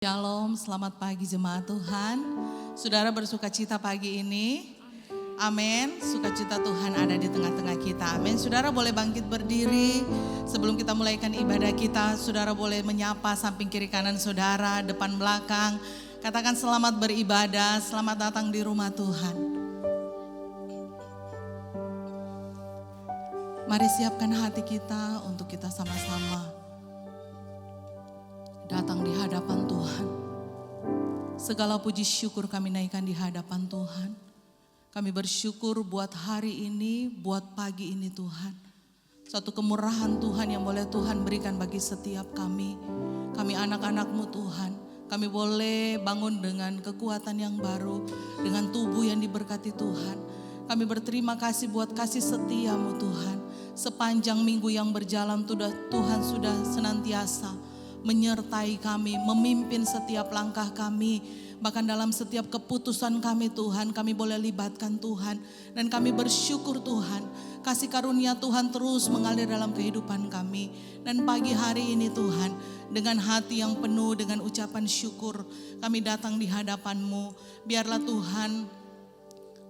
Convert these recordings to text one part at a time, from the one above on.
Shalom, selamat pagi jemaat Tuhan. Saudara bersuka cita pagi ini. Amin. Sukacita Tuhan ada di tengah-tengah kita. Amin. Saudara boleh bangkit berdiri. Sebelum kita mulaikan ibadah kita, saudara boleh menyapa samping kiri kanan saudara, depan belakang. Katakan selamat beribadah, selamat datang di rumah Tuhan. Mari siapkan hati kita untuk kita sama-sama datang di hadapan Tuhan. Segala puji syukur kami naikkan di hadapan Tuhan. Kami bersyukur buat hari ini, buat pagi ini Tuhan. Satu kemurahan Tuhan yang boleh Tuhan berikan bagi setiap kami. Kami anak-anak-Mu Tuhan. Kami boleh bangun dengan kekuatan yang baru, dengan tubuh yang diberkati Tuhan. Kami berterima kasih buat kasih setia-Mu Tuhan. Sepanjang minggu yang berjalan Tuhan sudah senantiasa menyertai kami, memimpin setiap langkah kami. Bahkan dalam setiap keputusan kami Tuhan, kami boleh libatkan Tuhan. Dan kami bersyukur Tuhan, kasih karunia Tuhan terus mengalir dalam kehidupan kami. Dan pagi hari ini Tuhan, dengan hati yang penuh dengan ucapan syukur, kami datang di hadapan-Mu. Biarlah Tuhan,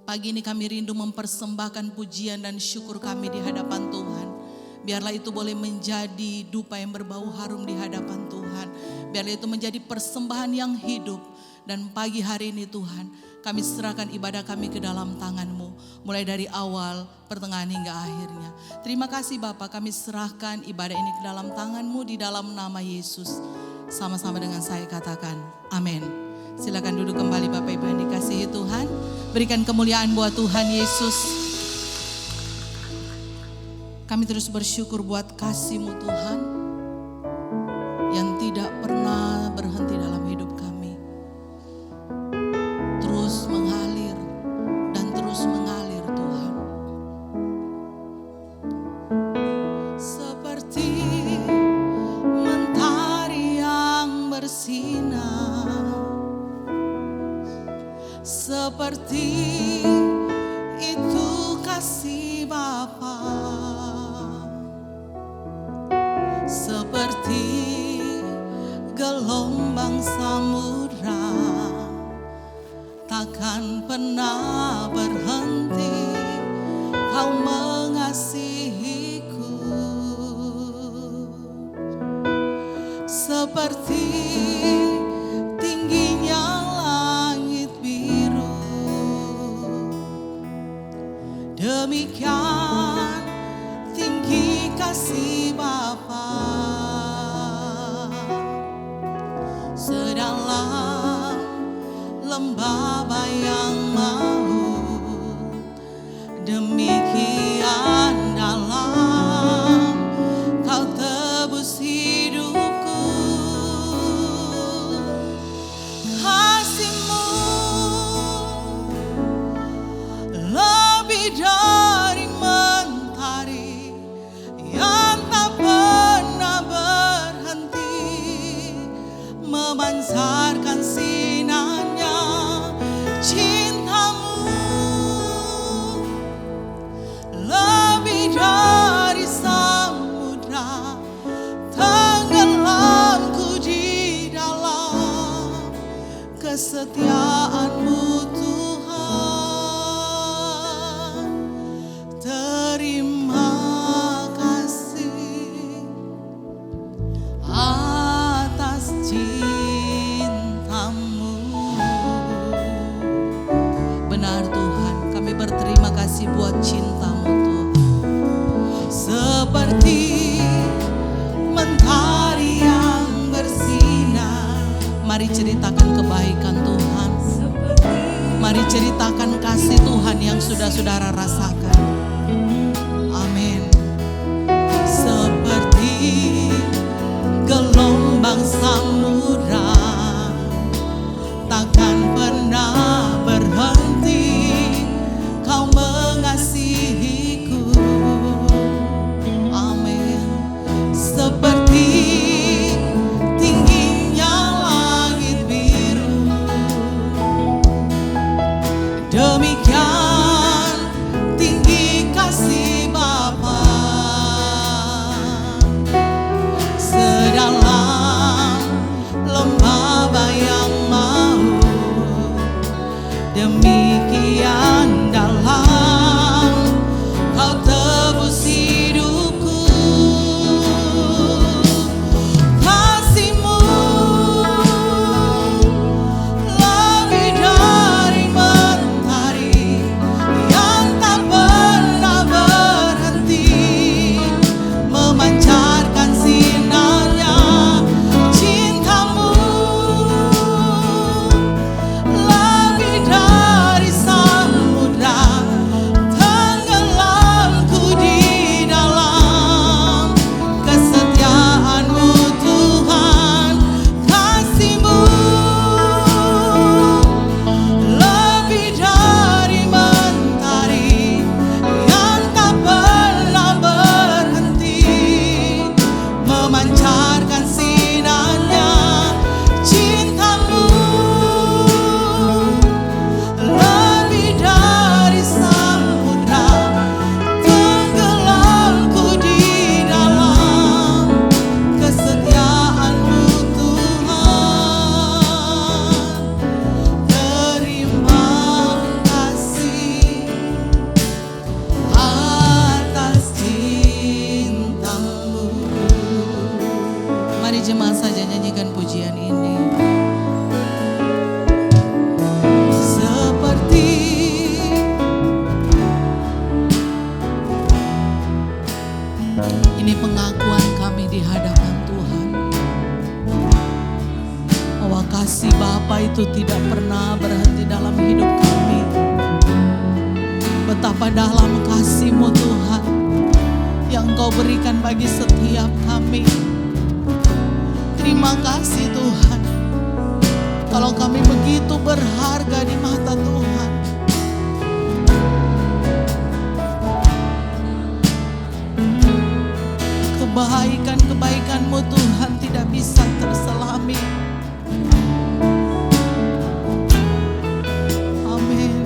pagi ini kami rindu mempersembahkan pujian dan syukur kami di hadapan Tuhan. Biarlah itu boleh menjadi dupa yang berbau harum di hadapan Tuhan. Biarlah itu menjadi persembahan yang hidup. Dan pagi hari ini Tuhan, kami serahkan ibadah kami ke dalam tangan-Mu. Mulai dari awal, pertengahan hingga akhirnya. Terima kasih Bapa, kami serahkan ibadah ini ke dalam tangan-Mu di dalam nama Yesus. Sama-sama dengan saya katakan, amin. Silakan duduk kembali Bapak Ibu yang dikasihi Tuhan. Berikan kemuliaan buat Tuhan Yesus. Kami terus bersyukur buat kasih-Mu Tuhan yang tidak pernah berhenti dalam hidup kami. Terus mengalir dan terus mengalir Tuhan. Seperti mentari yang bersinar, seperti itu kasih Bapa. Seperti gelombang samudra, takkan pernah berhenti Kau mengasihiku. Seperti tingginya langit biru, demikian tinggi kasih Bapa. Sedalam lembah bayang maut, demikian dalam Kau tebus hidupku. Kasih-Mu lebih dari mentari yang tak pernah berhenti memancarkan sinarnya. Cinta-Mu lebih dari samudra, tenggelamku di dalam kesetiaan-Mu Tuhan. Terima kasih atas cinta-Mu. Benar Tuhan, kami berterima kasih buat cinta-Mu Tuhan. Seperti mentari yang bersinar, mari ceritakan kebaikan Tuhan. Mari ceritakan kasih Tuhan yang sudah saudara rasakan. Amin. Seperti gelombang samudra, takkan pernah berhenti Kau mengasihiku. Amin. Seperti tingginya langit biru, demikian tinggi kasih Bapa. Sedalam kasih Bapa itu tidak pernah berhenti dalam hidup kami. Betapa dalam kasih-Mu Tuhan yang Engkau berikan bagi setiap kami. Terima kasih Tuhan. Kalau kami begitu berharga di mata Tuhan. Kebaikan-kebaikan-Mu Tuhan tidak bisa terselami. Amin.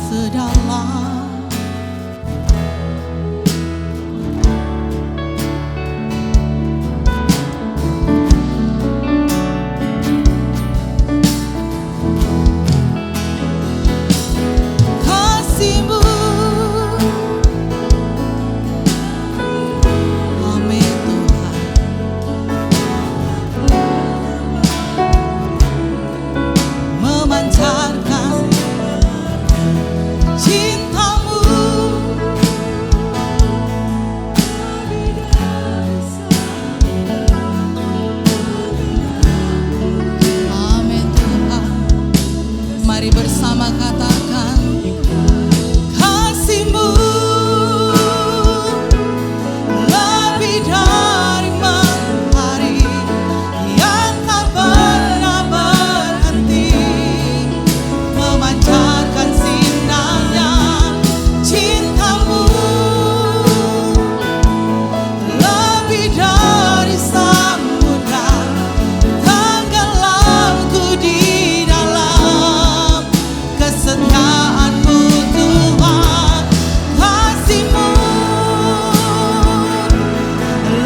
Sedalam kasih-Mu. Amin Tuhan. Memancarkan cinta-Mu. Amin Tuhan. Mari bersama katakan kasih-Mu lebih dari matahari yang tak pernah berhenti, memancarkan sinarnya. Cinta-Mu lebih dari samudra, tenggelamku di dalam kesetiaan-Mu Tuhan. Kasih-Mu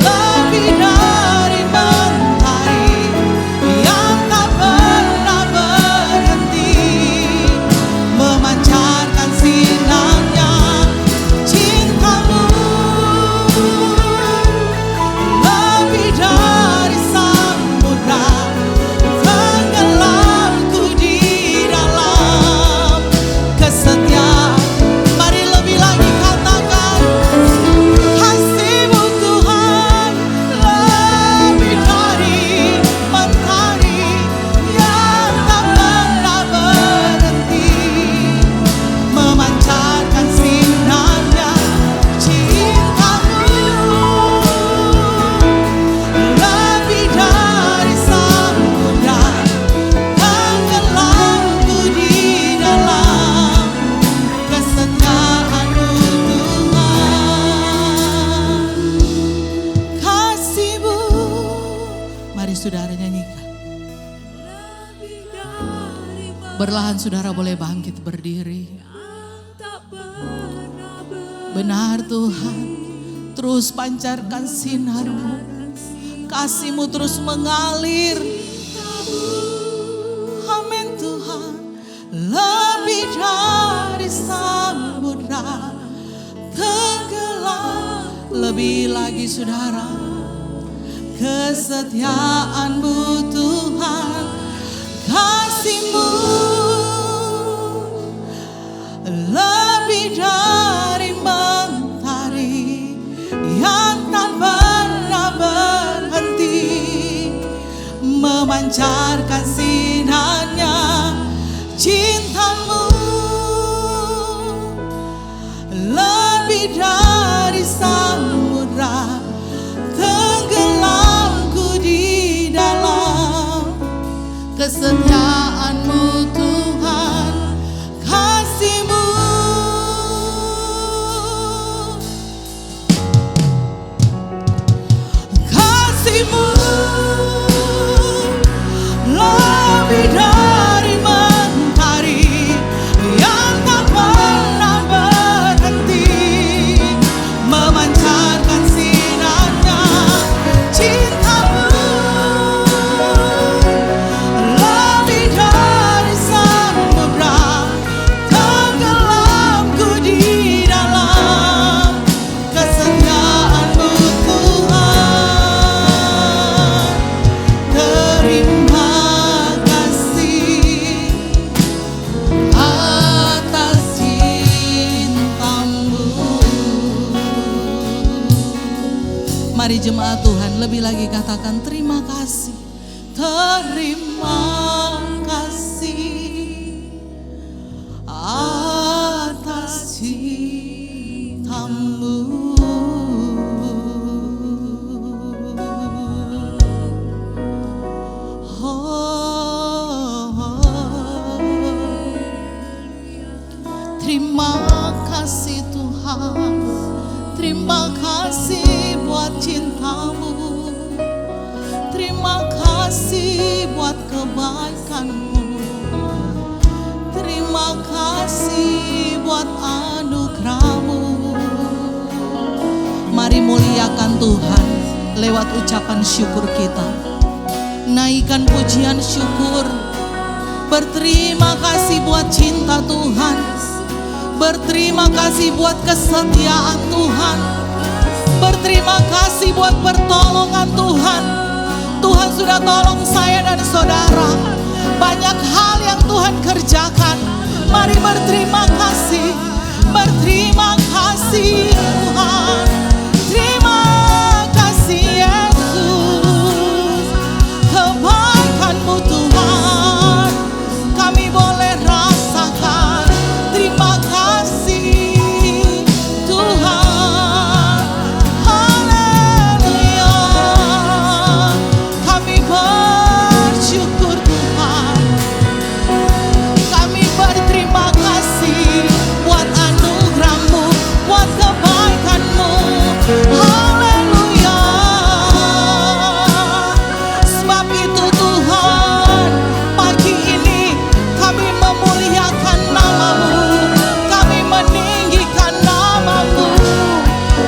lebih dari mentari yang tak pernah berhenti, memancarkan sinarnya. Cinta-Mu lebih dari samudra, tenggelamku di dalam kesetiaan. Mari lebih lagi katakan kasih-Mu Tuhan lebih dari mentari yang tak pernah berhenti, memancarkan sinarnya. Cinta-Mu lebih dari samudra, tenggelamku di dalam kesetiaan-Mu Tuhan. Kasih-Mu. Mari saudara nyanyikan. Berlahan saudara boleh bangkit berdiri. Benar Tuhan, terus pancarkan sinar-Mu. Kasih-Mu terus mengalir. Amin Tuhan. Lebih dari samudra, tenggelam. Lebih lagi saudara, kesetiaan-Mu Tuhan. Kasih-Mu lebih dari mentari yang tak pernah berhenti, memancarkan sinarnya. Cinta-Mu lebih dari samudra, tenggelamku di dalam kesetiaan-Mu Tuhan. Kasih-Mu kasih-Mu lebih dari mentari yang tak pernah berhenti, memancarkan sinarnya. Cinta-Mu lebih dari samudra, tenggelamku di dalam kesetiaan-Mu Tuhan. Terima kasih atas cinta-Mu. Mari jemaat Tuhan lebih lagi katakan terima kasih. terima kasih atas cintamu. Terima kasih Tuhan, terima kasih buat cintamu, terima kasih buat kebaikanmu, terima kasih buat anugerahmu. Mari muliakan Tuhan lewat ucapan syukur kita. Naikkan pujian syukur, berterima kasih buat cinta Tuhan. Berterima kasih buat kesetiaan Tuhan. Berterima kasih buat pertolongan Tuhan. Tuhan sudah tolong saya dan saudara. Banyak hal yang Tuhan kerjakan. Mari berterima kasih. Berterima kasih Tuhan. Terima kasih Yesus. Kebaikan-Mu Tuhan kami boleh rasakan. Terima kasih Tuhan, haleluya. Kami bersyukur Tuhan, kami berterima kasih buat anugerah-Mu, buat kebaikan-Mu, haleluya. Sebab itu Tuhan, pagi ini kami memuliakan nama-Mu, kami meninggikan nama-Mu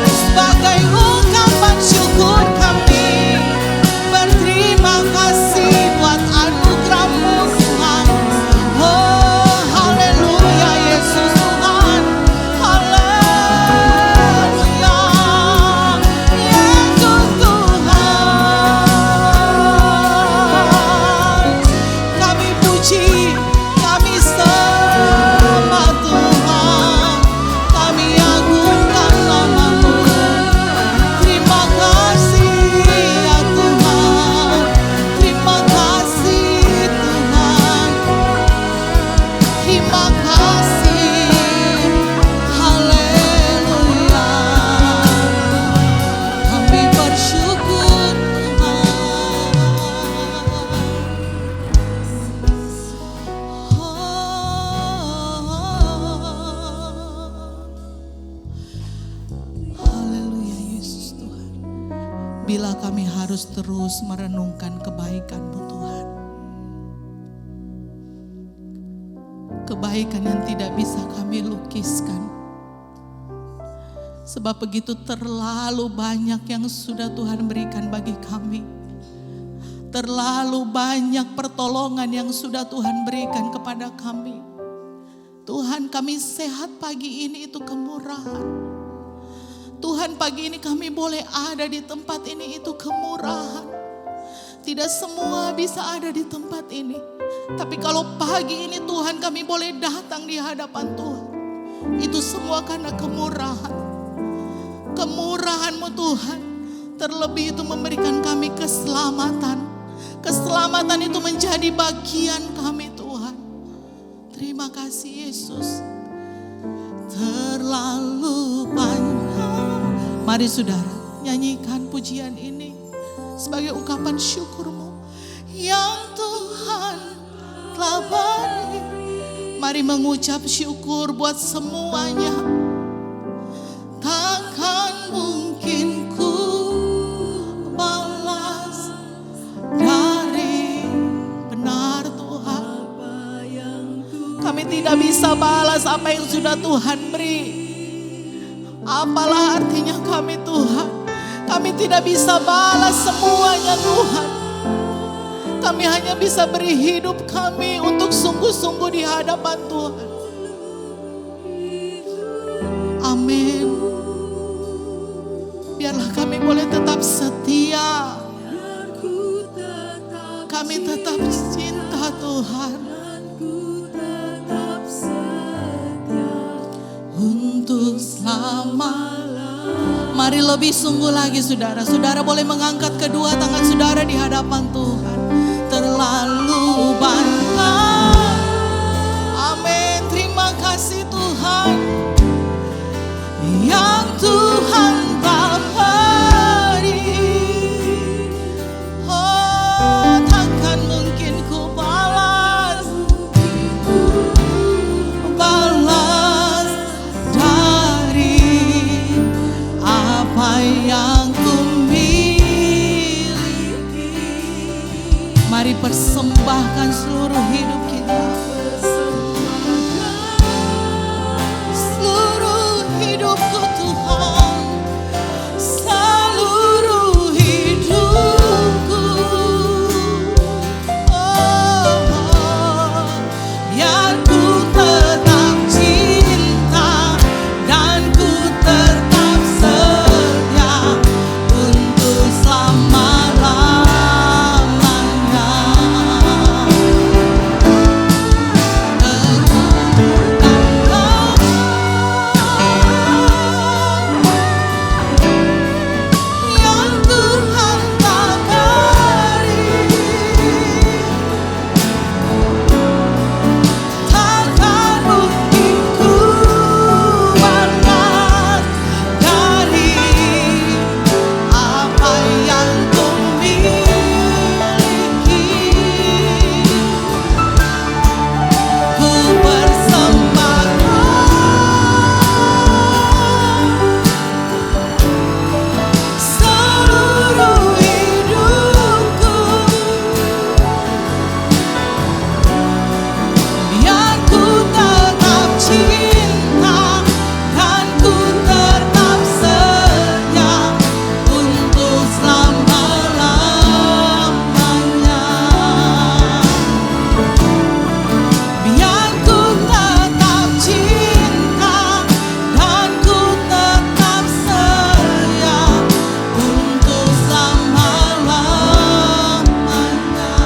sebagai ungkapan syukur kami. Berterima kasih buat anugerah-Mu Tuhan. Oh haleluya Yesus Tuhan, haleluya Yesus Tuhan. Kami puji, kami sembah Tuhan, kami agungkan nama-Mu. Terima kasih ya Tuhan, terima kasih Tuhan, terima kasih, haleluya. Kami bersyukur Tuhan. Haleluya Yesus Tuhan. Bila kami harus terus merenungkan kebaikan-Mu Tuhan, kebaikan yang tidak bisa kami lukiskan. Sebab begitu terlalu banyak yang sudah Tuhan berikan bagi kami. Terlalu banyak pertolongan yang sudah Tuhan berikan kepada kami. Tuhan, kami sehat pagi ini itu kemurahan. Tuhan, pagi ini kami boleh ada di tempat ini itu kemurahan. Tidak semua bisa ada di tempat ini. Tapi kalau pagi ini Tuhan kami boleh datang di hadapan Tuhan, itu semua karena kemurahan. Kemurahan-Mu Tuhan, terlebih itu memberikan kami keselamatan. Keselamatan itu menjadi bagian kami Tuhan. Terima kasih Yesus. Terlalu banyak. Mari saudara, nyanyikan pujian ini sebagai ungkapan syukur-Mu yang Tuhan telah beri. Mari mengucap syukur buat semuanya. Takkan mungkin ku balas dari benar Tuhan. Kami tidak bisa balas apa yang sudah Tuhan beri. Apalah artinya kami Tuhan. Kami tidak bisa balas semuanya Tuhan. Kami hanya bisa beri hidup kami untuk sungguh-sungguh di hadapan Tuhan. Amin. Biarlah kami boleh tetap setia. Kami tetap cinta Tuhan. Untuk selama-lamanya. Mari lebih sungguh lagi saudara. Saudara boleh mengangkat kedua tangan saudara di hadapan Tuhan. selalu bangga. Amin. Terima kasih Tuhan yang Tuhan beri. Oh, takkan mungkin ku balas dari apa yang ku miliki. Mari persembahkan seluruh hidup kita, seluruh hidupku Tuhan, seluruh hidupku. Oh, biar ku tetap cinta dan ku tetap setia untuk selama-lamanya. Yang Tuhan tak beri, takkan mungkin ku balas dari apa yang ku miliki. Ku persembahkan seluruh hidupku, biar ku tetap cinta dan ku tetap setia untuk selama-lamanya. Biar ku tetap cinta dan ku tetap setia untuk selama-lamanya.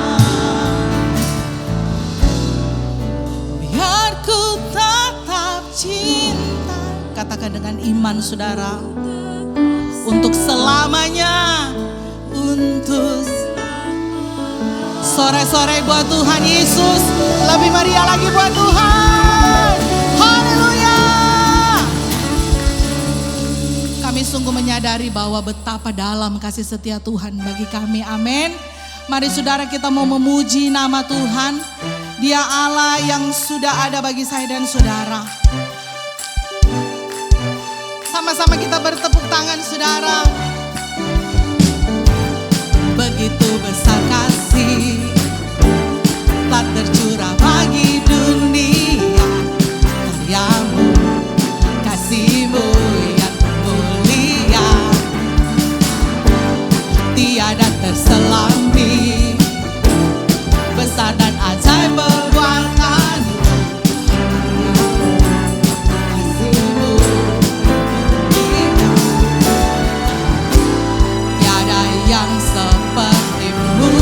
Biar ku tetap cinta. Katakan dengan iman saudara, untuk selamanya, untuk sore-sore buat Tuhan Yesus, lebih meriah lagi buat Tuhan. Haleluya. Kami sungguh menyadari bahwa betapa dalam kasih setia Tuhan bagi kami. Amin. Mari saudara, kita mau memuji nama Tuhan. Dia Allah yang sudah ada bagi saya dan saudara. Sama-sama kita bertepuk tangan saudara. Begitu besar kasih telah tercurah bagi dunia, karyamu, kasihmu yang mulia, tiada terselami, besar dan ajaib perbuatanmu. Kasihmu mulia, tiada yang sepertimu.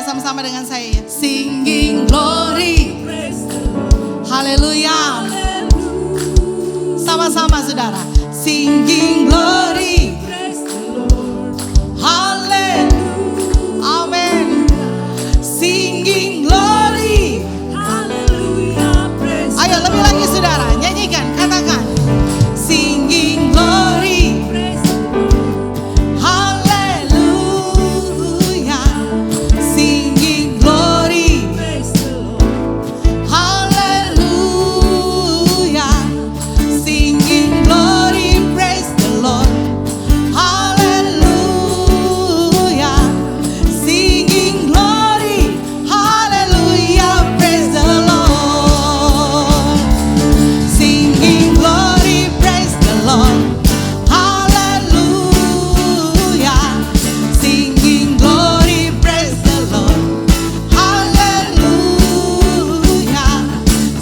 bersama-sama dengan saya ya. Singing glory. Haleluya. Sama-sama saudara. Singing glory. Haleluya. Amen. Singing glory. Ayo lebih lagi saudara, nyanyikan, katakan. Singing glory. Haleluya. Singing glory. Haleluya. Singing glory, praise the Lord. Haleluya. Singing glory. Haleluya, praise the Lord. Singing glory, praise the Lord. Haleluya. Singing glory, praise the Lord. Haleluya.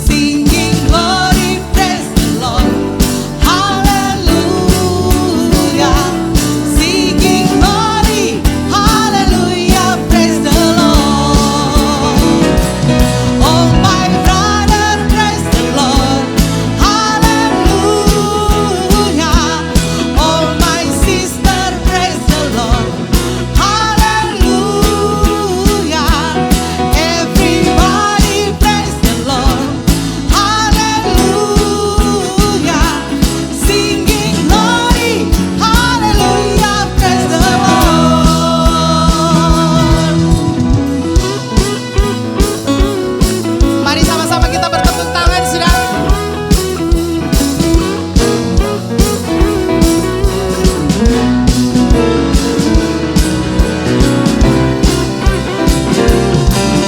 Singing glory, praise the Lord. Haleluya. Singing glory. Haleluya, praise the Lord. Oh my brother, praise the Lord. Haleluya. Oh my sister, praise the Lord. Haleluya. Everybody praise the Lord. Haleluya. Singing glory. Haleluya, praise the Lord. Mari sama-sama kita bertepuk tangan saudara.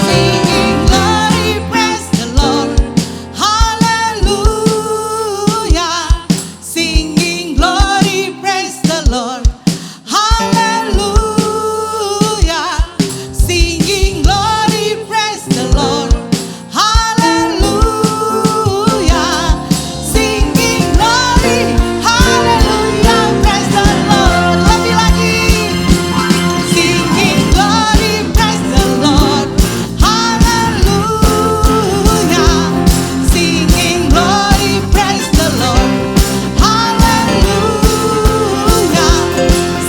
Singing glory, praise the Lord. Haleluya. Singing glory, praise the Lord. Haleluya. Singing glory, praise the Lord. Haleluya. Singing glory. Haleluya, praise the Lord. Lebih lagi. Singing glory, praise the Lord. Haleluya. Singing glory, praise the Lord. Haleluya.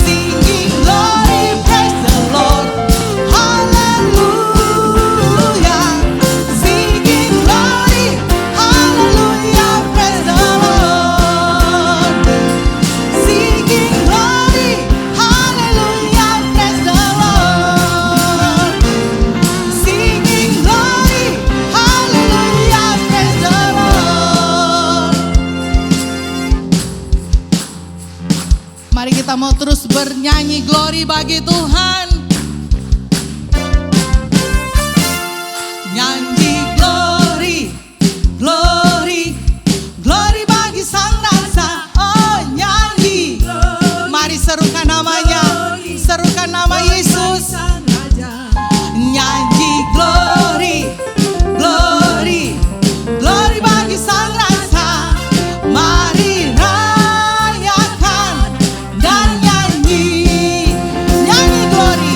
Singing glory, praise the Lord. Haleluya. Singing glory. Haleluya, praise the Lord. Singing glory. Haleluya, praise the Lord. Singing glory. Haleluya, praise the Lord. Mari kita mau terus bernyanyi glory bagi Tuhan. Nyanyi glory, glory, glory bagi Sang Rasa. Oh nyanyi. Mari serukan namanya, serukan nama Yesus. Nyanyi glory, glory, glory bagi Sang Rasa. Mari rayakan dan nyanyi, nyanyi glory.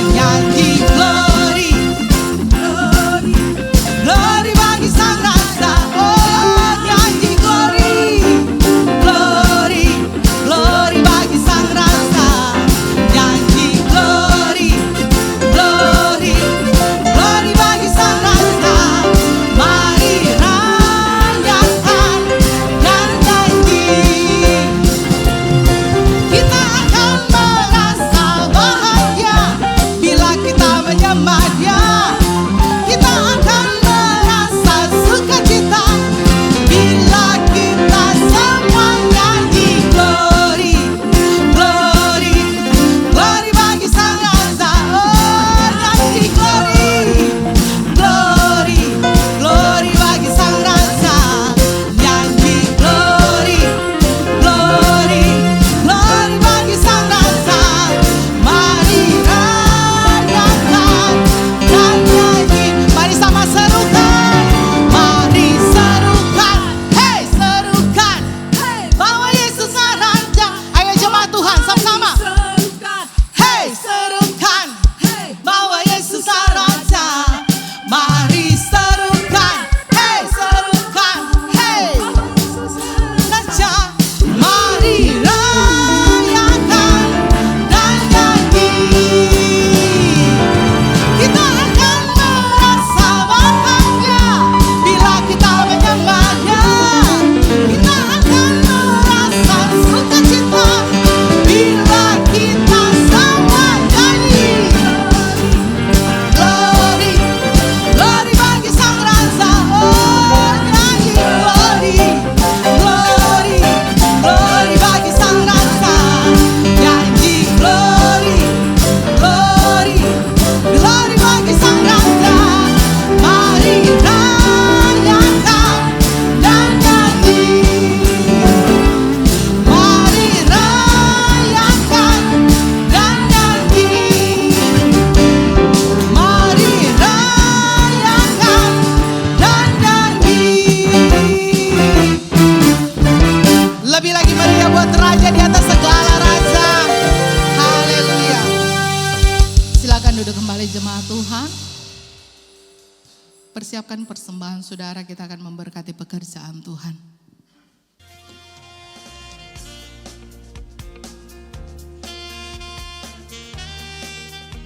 Persiapkan persembahan saudara, kita akan memberkati pekerjaan Tuhan.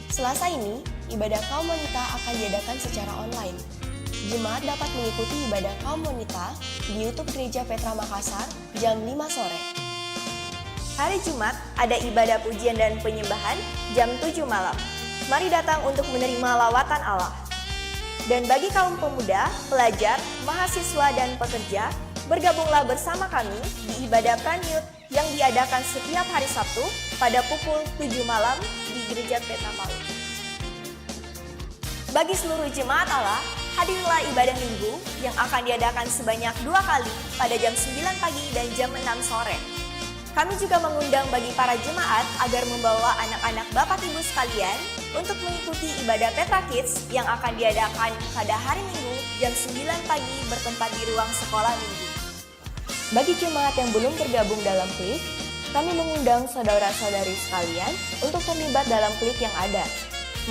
Selasa ini, ibadah kaum wanita akan diadakan secara online. Jemaat dapat mengikuti ibadah kaum wanita di YouTube Gereja Petra Makassar jam 5 sore. Hari Jumat ada ibadah pujian dan penyembahan jam 7 malam. Mari datang untuk menerima lawatan Allah. Dan bagi kaum pemuda, pelajar, mahasiswa, dan pekerja, bergabunglah bersama kami di ibadah Pranyut yang diadakan setiap hari Sabtu pada pukul 7 malam di Gereja Petra Palu. Bagi seluruh jemaat Allah, hadirlah ibadah minggu yang akan diadakan sebanyak 2 kali pada jam 9 pagi dan jam 6 sore. Kami juga mengundang bagi para jemaat agar membawa anak-anak Bapak Ibu sekalian untuk mengikuti ibadah Petra Kids yang akan diadakan pada hari Minggu jam 9 pagi bertempat di ruang sekolah minggu. Bagi jemaat yang belum tergabung dalam klik, kami mengundang saudara-saudari sekalian untuk terlibat dalam klik yang ada.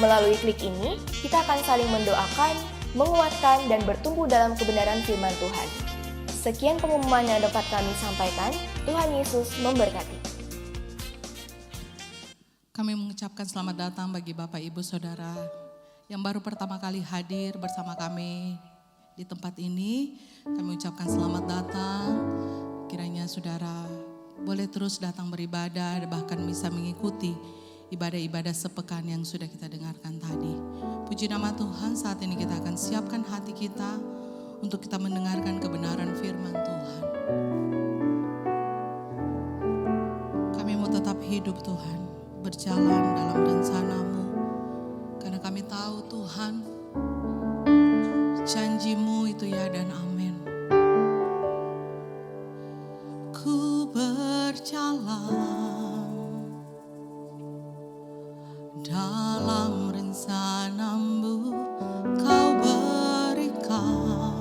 Melalui klik ini, kita akan saling mendoakan, menguatkan, dan bertumbuh dalam kebenaran firman Tuhan. Sekian pengumuman yang dapat kami sampaikan. Tuhan Yesus memberkati. Kami mengucapkan selamat datang bagi Bapak Ibu Saudara yang baru pertama kali hadir bersama kami di tempat ini. Kami ucapkan selamat datang. Kiranya saudara boleh terus datang beribadah, bahkan bisa mengikuti ibadah-ibadah sepekan yang sudah kita dengarkan tadi. Puji nama Tuhan, saat ini kita akan siapkan hati kita untuk kita mendengarkan kebenaran firman Tuhan. Kami mau tetap hidup Tuhan, berjalan dalam rencana-Mu. Karena kami tahu Tuhan, janji-Mu itu ya dan amin. Ku berjalan dalam rencana-Mu, Kau berikan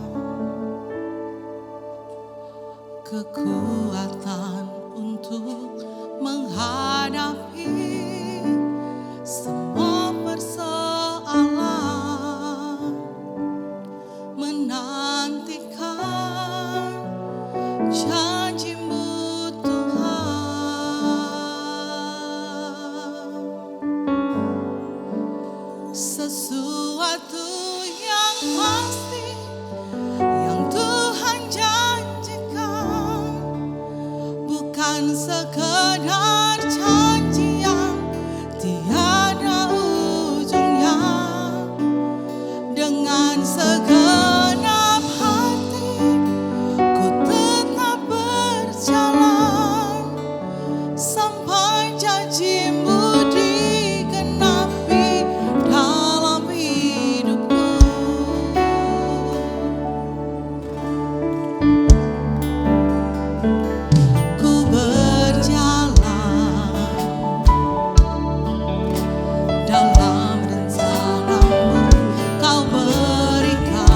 kekuatan untuk menghadapi semua persoalan, menantikan janji-Mu Tuhan. Sesuatu yang pasti yang Tuhan janjikan, bukan sekedar janji yang tiada ujungnya. Dengan segenap hati ku tetap berjalan sampai janji-Mu digenapi dalam hidupku. Ku berjalan dalam rencana-Mu, Kau berikan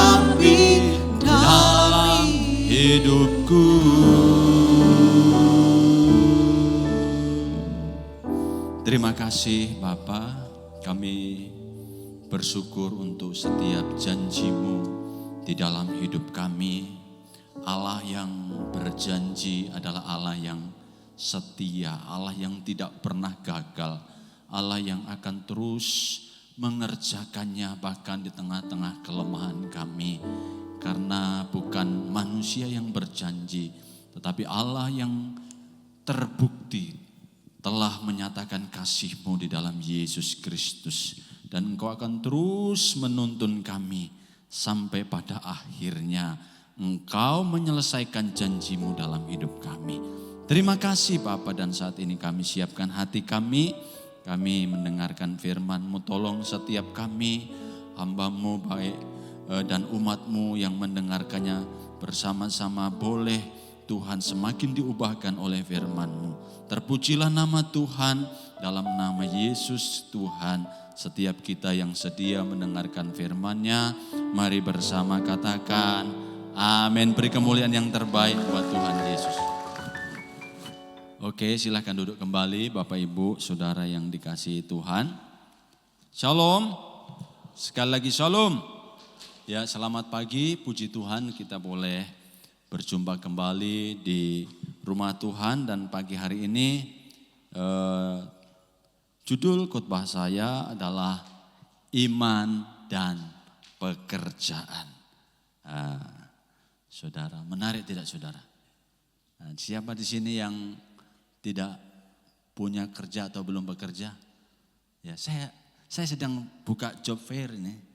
genapi dalam hidupku. Terima kasih Bapa, kami bersyukur untuk setiap janji-Mu di dalam hidup kami. Allah yang berjanji adalah Allah yang setia, Allah yang tidak pernah gagal, Allah yang akan terus mengerjakannya bahkan di tengah-tengah kelemahan kami. Karena bukan manusia yang berjanji, tetapi Allah yang terbukti telah menyatakan kasih-Mu di dalam Yesus Kristus. Dan Engkau akan terus menuntun kami sampai pada akhirnya Engkau menyelesaikan janji-Mu dalam hidup kami. Terima kasih Bapa, dan saat ini kami siapkan hati kami mendengarkan firman-Mu. Tolong setiap kami, hamba-Mu baik dan umat-Mu yang mendengarkannya bersama-sama boleh Tuhan semakin diubahkan oleh firman-Mu. Terpujilah nama Tuhan, dalam nama Yesus Tuhan. Setiap kita yang sedia mendengarkan firman-Nya, mari bersama katakan amin. Beri kemuliaan yang terbaik buat Tuhan Yesus. Oke, silahkan duduk kembali Bapak Ibu Saudara yang dikasihi Tuhan. Shalom, sekali lagi shalom. Ya, selamat pagi, puji Tuhan kita boleh berjumpa kembali di rumah Tuhan. Dan pagi hari ini judul khotbah saya adalah iman dan pekerjaan. Saudara, menarik tidak saudara? Siapa di sini yang tidak punya kerja atau belum bekerja? Ya, saya sedang buka job fair ini.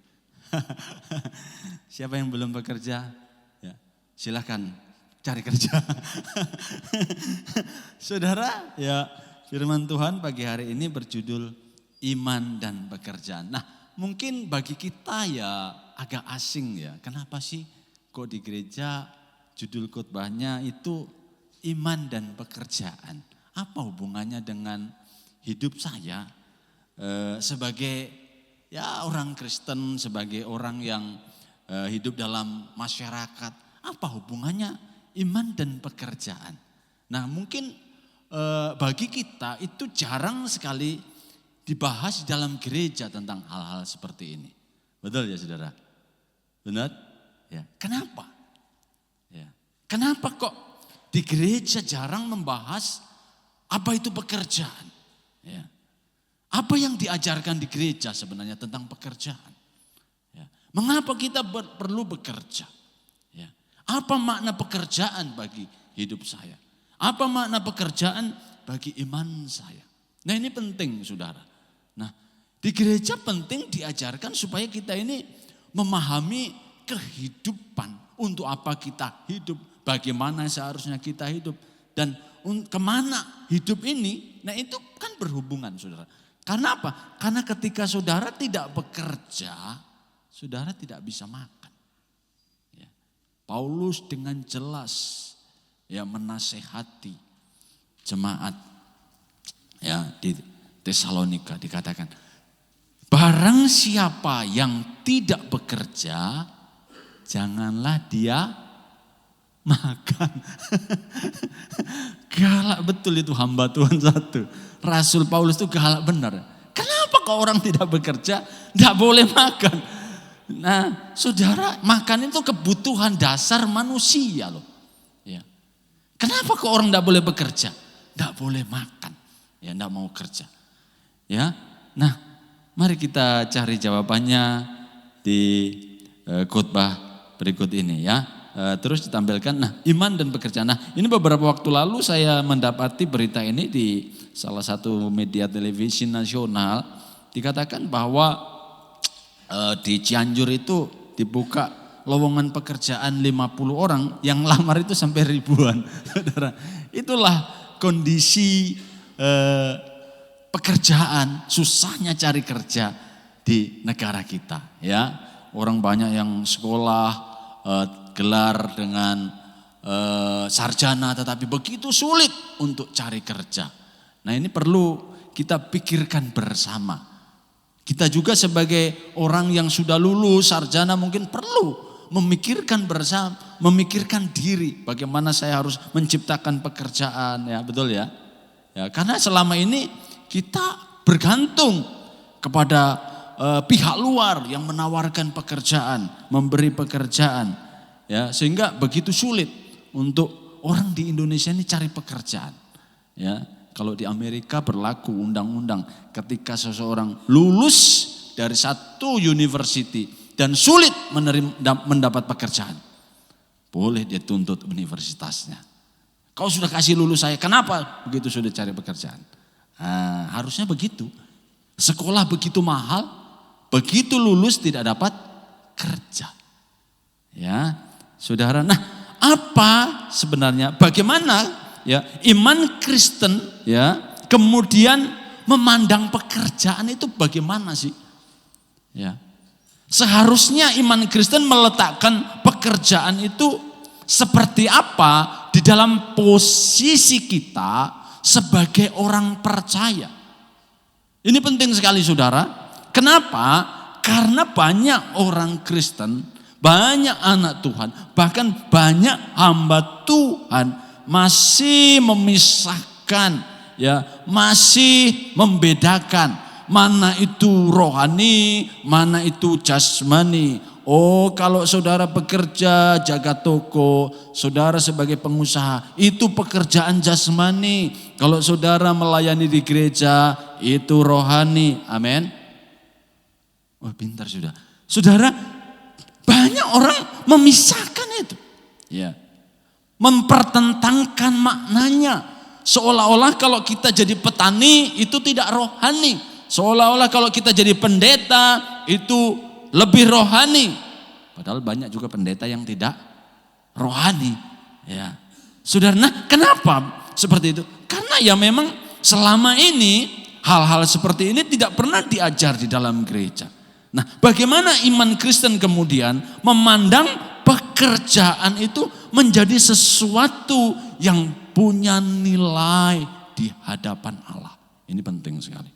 Siapa yang belum bekerja? Ya, silakan cari kerja. Saudara, ya firman Tuhan pagi hari ini berjudul iman dan pekerjaan. Nah, mungkin bagi kita ya agak asing ya. Kenapa sih kok di gereja judul khotbahnya itu iman dan pekerjaan? Apa hubungannya dengan hidup saya sebagai ya orang Kristen, sebagai orang yang hidup dalam masyarakat? Apa hubungannya iman dan pekerjaan? Nah, mungkin bagi kita itu jarang sekali dibahas dalam gereja tentang hal-hal seperti ini. Betul ya saudara? Benar? Ya. Kenapa? Ya. Kenapa kok di gereja jarang membahas apa itu pekerjaan? Ya. Apa yang diajarkan di gereja sebenarnya tentang pekerjaan? Ya. Mengapa kita perlu bekerja? Ya. Apa makna pekerjaan bagi hidup saya? Apa makna pekerjaan bagi iman saya? Nah, ini penting saudara. Nah, di gereja penting diajarkan supaya kita ini memahami kehidupan. Untuk apa kita hidup, bagaimana seharusnya kita hidup, dan kemana hidup ini. Nah, itu kan berhubungan saudara. Karena apa? Karena ketika saudara tidak bekerja, saudara tidak bisa makan. Ya. Paulus dengan jelas ya menasehati jemaat ya di Tesalonika, dikatakan barang siapa yang tidak bekerja, janganlah dia makan. Galak betul itu hamba Tuhan satu. Rasul Paulus itu galak benar. Kenapa kok orang tidak bekerja tidak boleh makan? Nah saudara, makan itu kebutuhan dasar manusia loh. Ya. Kenapa kok orang tidak boleh bekerja? Tidak boleh makan. Ya, tidak mau kerja. Ya. Nah, mari kita cari jawabannya di khotbah berikut ini ya. Terus ditampilkan, nah iman dan pekerjaan. Nah ini beberapa waktu lalu saya mendapati berita ini di salah satu media televisi nasional. Dikatakan bahwa di Cianjur itu dibuka lowongan pekerjaan 50 orang, yang lamar itu sampai ribuan. Saudara, itulah kondisi pekerjaan, susahnya cari kerja di negara kita ya. Orang banyak yang sekolah gelar dengan sarjana tetapi begitu sulit untuk cari kerja. Nah, ini perlu kita pikirkan bersama. Kita juga sebagai orang yang sudah lulus sarjana mungkin perlu memikirkan bersama, memikirkan diri. Bagaimana saya harus menciptakan pekerjaan, ya betul ya. Ya, karena selama ini kita bergantung kepada pihak luar yang menawarkan pekerjaan, memberi pekerjaan. Ya, sehingga begitu sulit untuk orang di Indonesia ini cari pekerjaan. Ya, kalau di Amerika berlaku undang-undang ketika seseorang lulus dari satu university dan sulit mendapat pekerjaan, boleh dia tuntut universitasnya. Kau sudah kasih lulus saya, kenapa begitu sudah cari pekerjaan? Nah, harusnya begitu. Sekolah begitu mahal, begitu lulus tidak dapat kerja. Ya, saudara. Nah, apa sebenarnya? Bagaimana ya iman Kristen ya kemudian memandang pekerjaan itu bagaimana sih? Ya, seharusnya iman Kristen meletakkan pekerjaan itu seperti apa di dalam posisi kita sebagai orang percaya. Ini penting sekali saudara. Kenapa? Karena banyak orang Kristen, banyak anak Tuhan, bahkan banyak hamba Tuhan masih memisahkan, ya, masih membedakan mana itu rohani, mana itu jasmani. Oh, kalau saudara bekerja jaga toko, saudara sebagai pengusaha, itu pekerjaan jasmani. Kalau saudara melayani di gereja, itu rohani. Amin. Wah, pintar sudah. Saudara, banyak orang memisahkan itu. Ya. Mempertentangkan maknanya. Seolah-olah kalau kita jadi petani itu tidak rohani. Seolah-olah kalau kita jadi pendeta itu lebih rohani. Padahal banyak juga pendeta yang tidak rohani. Ya. Saudara, nah kenapa seperti itu? Karena ya memang selama ini hal-hal seperti ini tidak pernah diajar di dalam gereja. Nah, bagaimana iman Kristen kemudian memandang pekerjaan itu menjadi sesuatu yang punya nilai di hadapan Allah. Ini penting sekali.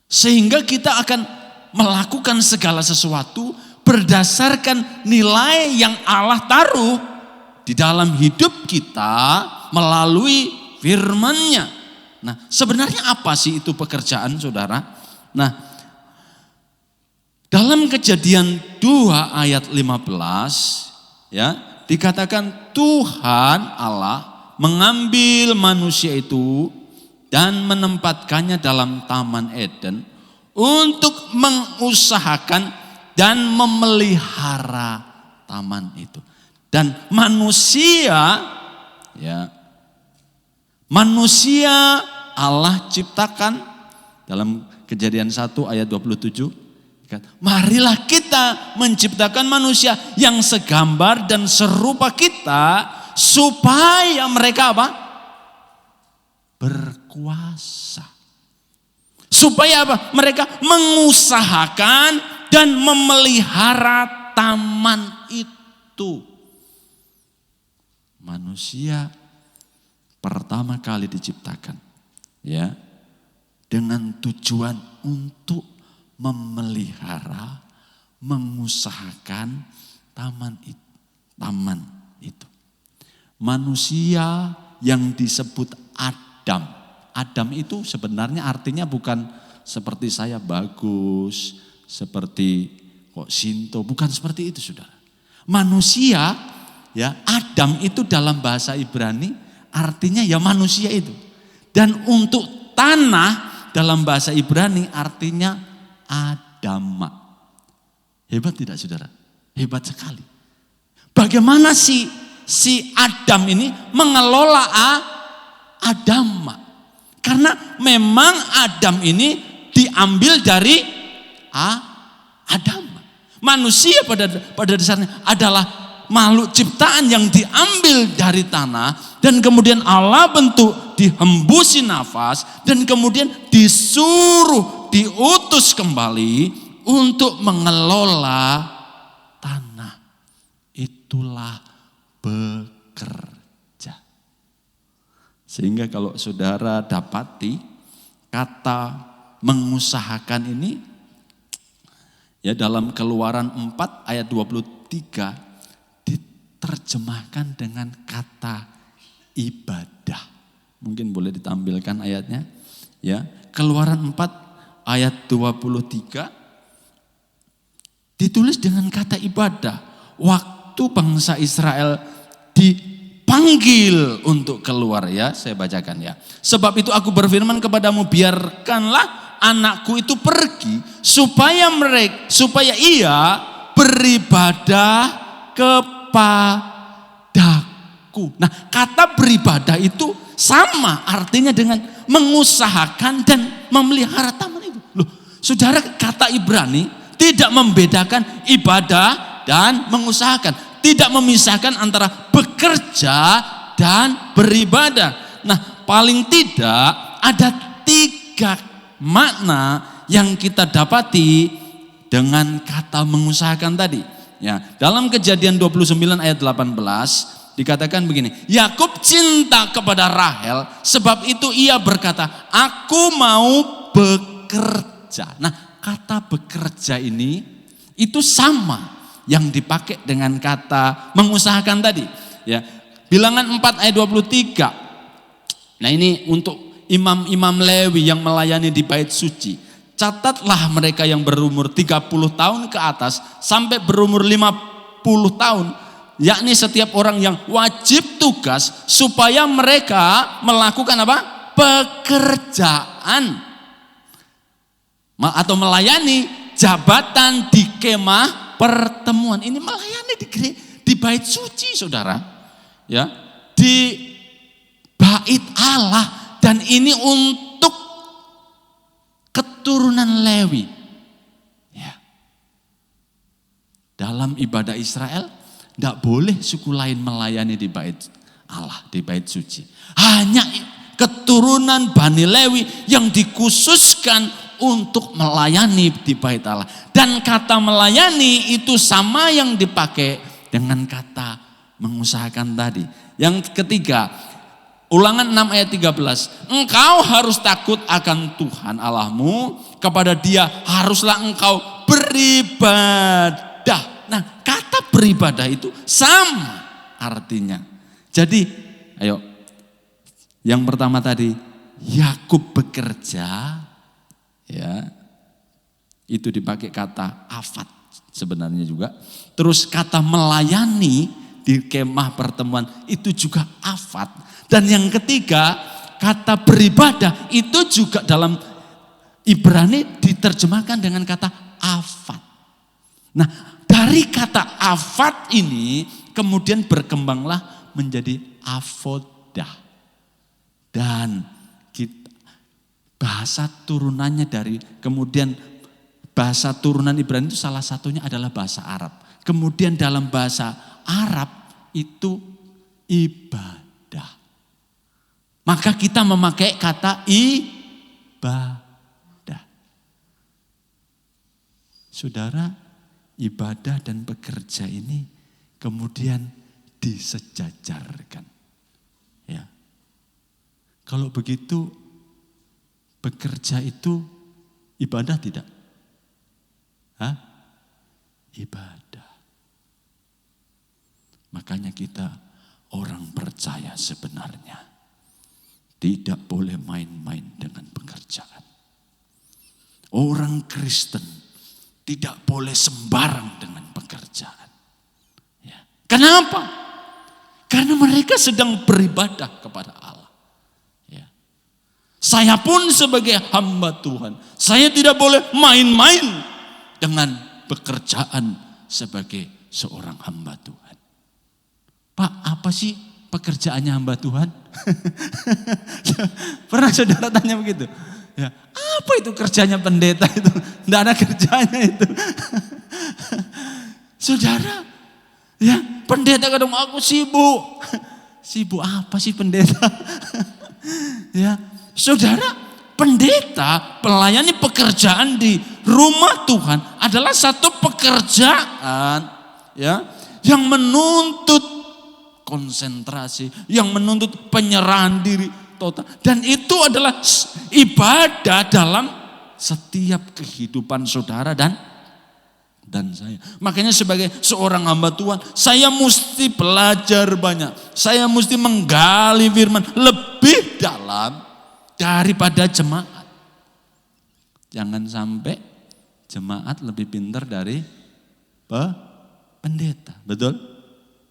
Sehingga kita akan melakukan segala sesuatu berdasarkan nilai yang Allah taruh di dalam hidup kita melalui firman-Nya. Nah, sebenarnya apa sih itu pekerjaan, saudara? Nah, dalam Kejadian 2 ayat 15 ya, dikatakan Tuhan Allah mengambil manusia itu dan menempatkannya dalam Taman Eden untuk mengusahakan dan memelihara taman itu. Dan manusia ya, manusia Allah ciptakan dalam Kejadian 1 ayat 27. Marilah kita menciptakan manusia yang segambar dan serupa kita supaya mereka apa? Berkuasa. Supaya apa? Mereka mengusahakan dan memelihara taman itu. Manusia pertama kali diciptakan ya dengan tujuan untuk memelihara, mengusahakan taman itu. Manusia yang disebut Adam. Adam itu sebenarnya artinya bukan seperti saya bagus, seperti kok Sinto, bukan seperti itu saudara. Manusia ya, Adam itu dalam bahasa Ibrani artinya ya manusia itu. Dan untuk tanah dalam bahasa Ibrani artinya Adama. Hebat tidak saudara? Hebat sekali. Bagaimana si Adam ini mengelola Adama? Karena memang Adam ini diambil dari Adam. Manusia pada dasarnya adalah makhluk ciptaan yang diambil dari tanah dan kemudian Allah bentuk, dihembusi nafas dan kemudian diutus kembali untuk mengelola tanah. Itulah bekerja. Sehingga kalau saudara dapati kata mengusahakan ini Ya, dalam Keluaran 4 ayat 23 diterjemahkan dengan kata ibadah. Mungkin boleh ditampilkan ayatnya. Ya, Keluaran 4 ayat 23 ditulis dengan kata ibadah. Waktu bangsa Israel dipanggil untuk keluar, ya, saya bacakan ya. Sebab itu aku berfirman kepadamu, biarkanlah anakku itu pergi supaya ia beribadah kepadaku. Nah, kata beribadah itu sama artinya dengan mengusahakan dan memelihara taman itu. Loh, saudara, kata Ibrani tidak membedakan ibadah dan mengusahakan, tidak memisahkan antara bekerja dan beribadah. Nah, paling tidak ada 3 makna yang kita dapati dengan kata mengusahakan tadi. Ya, dalam Kejadian 29 ayat 18 dikatakan begini, Yakub cinta kepada Rahel, sebab itu ia berkata, aku mau bekerja. Nah, kata bekerja ini itu sama yang dipakai dengan kata mengusahakan tadi. Ya, Bilangan 4 ayat 23. Nah, ini untuk imam-imam Lewi yang melayani di bait suci. Catatlah mereka yang berumur 30 tahun ke atas sampai berumur 50 tahun, yakni setiap orang yang wajib tugas supaya mereka melakukan apa? Pekerjaan atau melayani jabatan di kemah pertemuan. Ini melayani di bait suci, saudara. Ya, di bait Allah. Dan ini untuk keturunan Lewi. Ya. Dalam ibadah Israel, tidak boleh suku lain melayani di bait Allah, di bait suci. Hanya keturunan Bani Lewi yang dikhususkan untuk melayani di bait Allah. Dan kata melayani itu sama yang dipakai dengan kata mengusahakan tadi. Yang ketiga, Ulangan 6 ayat 13. Engkau harus takut akan Tuhan Allahmu, kepada Dia haruslah engkau beribadah. Nah, kata beribadah itu sama artinya. Jadi, ayo. Yang pertama tadi, Yakub bekerja, ya. Itu dipakai kata afat sebenarnya juga. Terus kata melayani di kemah pertemuan itu juga afat. Dan yang ketiga, kata beribadah itu juga dalam Ibrani diterjemahkan dengan kata afat. Nah, dari kata afat ini kemudian berkembanglah menjadi avodah. Dan bahasa turunannya dari, kemudian bahasa turunan Ibrani itu salah satunya adalah bahasa Arab. Kemudian dalam bahasa Arab itu ibadah. Maka kita memakai kata ibadah. Saudara, ibadah dan bekerja ini kemudian disejajarkan. Ya. Kalau begitu, bekerja itu ibadah tidak? Hah? Ibadah. Makanya kita orang percaya sebenarnya tidak boleh main-main dengan pekerjaan. Orang Kristen tidak boleh sembarang dengan pekerjaan. Ya. Kenapa? Karena mereka sedang beribadah kepada Allah. Ya. Saya pun sebagai hamba Tuhan, saya tidak boleh main-main dengan pekerjaan sebagai seorang hamba Tuhan. Pak, apa sih pekerjaannya hamba Tuhan? Pernah saudara tanya begitu? Ya, apa itu kerjanya pendeta itu? Tidak ada kerjanya itu. Saudara, ya, pendeta kadang aku sibuk. Sibuk apa sih pendeta? Ya, saudara, pendeta melayani pekerjaan di rumah Tuhan adalah satu pekerjaan, ya, yang menuntut konsentrasi, yang menuntut penyerahan diri total. Dan itu adalah ibadah dalam setiap kehidupan saudara dan dan saya. Makanya sebagai seorang hamba Tuhan, saya mesti belajar banyak. Saya mesti menggali firman lebih dalam daripada jemaat. Jangan sampai jemaat lebih pintar dari pendeta. Betul?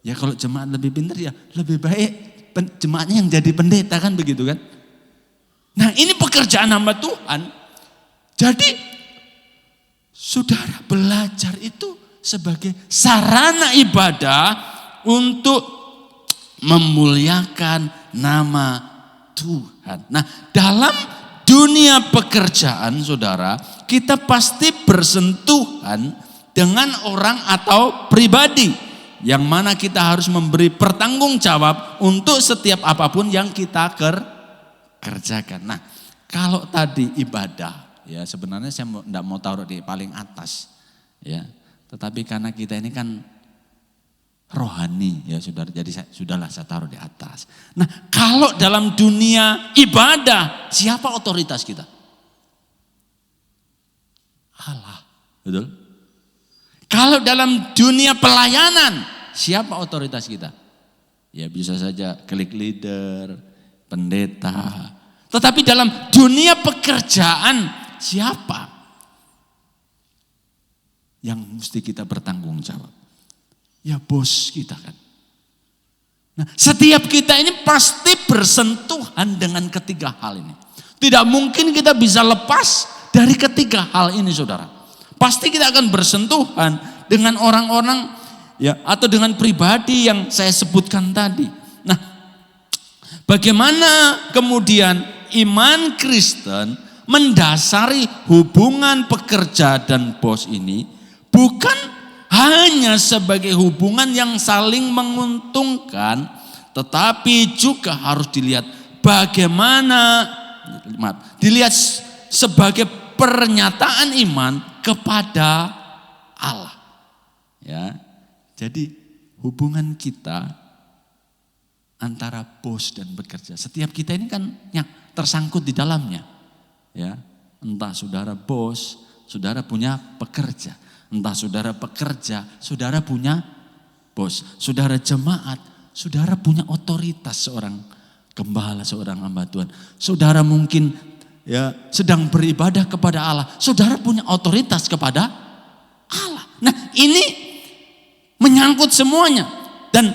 Ya kalau jemaat lebih pintar ya lebih baik jemaatnya yang jadi pendeta, kan begitu kan? Nah ini pekerjaan hamba Tuhan. Jadi saudara belajar itu sebagai sarana ibadah untuk memuliakan nama Tuhan. Nah dalam dunia pekerjaan saudara, kita pasti bersentuhan dengan orang atau pribadi yang mana kita harus memberi pertanggung jawab untuk setiap apapun yang kita kerjakan. Nah, kalau tadi ibadah, ya sebenarnya saya tidak mau taruh di paling atas, ya. Tetapi karena kita ini kan rohani, ya saudara. Jadi sudahlah saya taruh di atas. Nah, kalau dalam dunia ibadah, siapa otoritas kita? Allah, betul? Kalau dalam dunia pelayanan, siapa otoritas kita? Ya bisa saja klik leader, pendeta. Tetapi dalam dunia pekerjaan, siapa yang mesti kita bertanggung jawab? Ya bos kita kan. Nah, setiap kita ini pasti bersentuhan dengan ketiga hal ini. Tidak mungkin kita bisa lepas dari ketiga hal ini, saudara. Pasti kita akan bersentuhan dengan orang-orang ya atau dengan pribadi yang saya sebutkan tadi. Nah, bagaimana kemudian iman Kristen mendasari hubungan pekerja dan bos ini bukan hanya sebagai hubungan yang saling menguntungkan, tetapi juga harus dilihat dilihat sebagai pernyataan iman kepada Allah. Ya. Jadi hubungan kita antara bos dan bekerja, setiap kita ini kan yang tersangkut di dalamnya. Ya. Entah saudara bos, saudara punya pekerja. Entah saudara pekerja, saudara punya bos. Saudara jemaat, saudara punya otoritas seorang gembala, seorang hamba Tuhan. Saudara mungkin ya sedang beribadah kepada Allah. Saudara punya otoritas kepada Allah. Nah ini menyangkut semuanya. Dan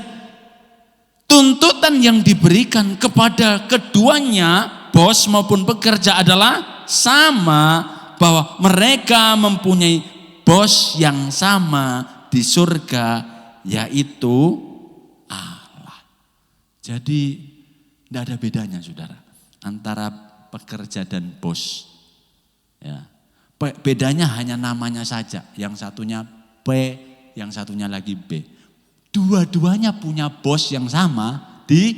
tuntutan yang diberikan kepada keduanya, bos maupun pekerja adalah sama, bahwa mereka mempunyai bos yang sama di surga, yaitu Allah. Jadi tidak ada bedanya saudara antara pekerja dan bos. Ya. Bedanya hanya namanya saja, yang satunya P, yang satunya lagi B. Dua-duanya punya bos yang sama di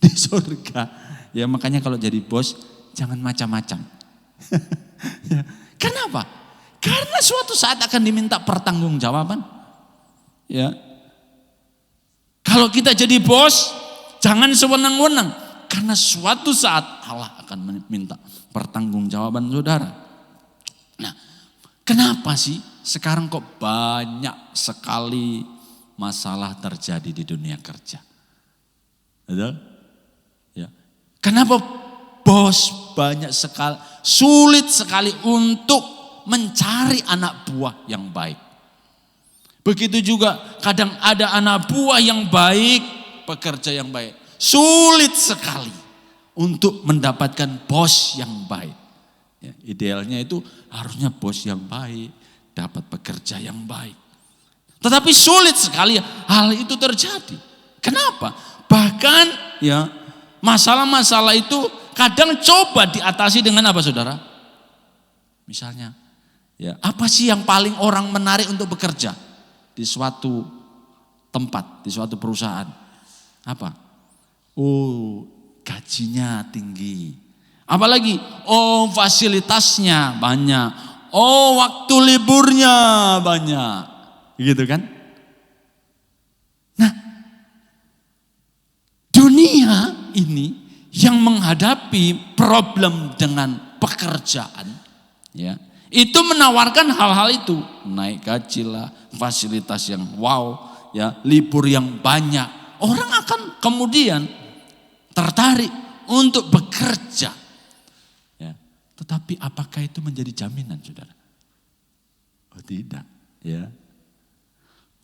surga. Ya makanya kalau jadi bos jangan macam-macam. Ya. Kenapa? Karena suatu saat akan diminta pertanggungjawaban. Ya. Kalau kita jadi bos, jangan sewenang-wenang. Karena suatu saat Allah akan meminta pertanggungjawaban saudara. Nah, kenapa sih sekarang kok banyak sekali masalah terjadi di dunia kerja? Betul? Ya. Kenapa bos banyak sekali, sulit sekali untuk mencari anak buah yang baik. Begitu juga kadang ada anak buah yang baik, pekerja yang baik. Sulit sekali untuk mendapatkan bos yang baik. Ya, idealnya itu harusnya bos yang baik, dapat pekerja yang baik. Tetapi sulit sekali hal itu terjadi. Kenapa? Bahkan ya masalah-masalah itu kadang coba diatasi dengan apa saudara? Misalnya, ya, apa sih yang paling orang menarik untuk bekerja di suatu tempat, di suatu perusahaan? Apa? Oh, gajinya tinggi. Apalagi? Oh, fasilitasnya banyak. Oh, waktu liburnya banyak. Gitu kan? Nah, dunia ini yang menghadapi problem dengan pekerjaan, ya, Itu menawarkan hal-hal itu, naik gaji lah, fasilitas yang wow, ya, libur yang banyak. Orang akan kemudian tertarik untuk bekerja. Ya. Tetapi apakah itu menjadi jaminan, saudara? Oh tidak, ya.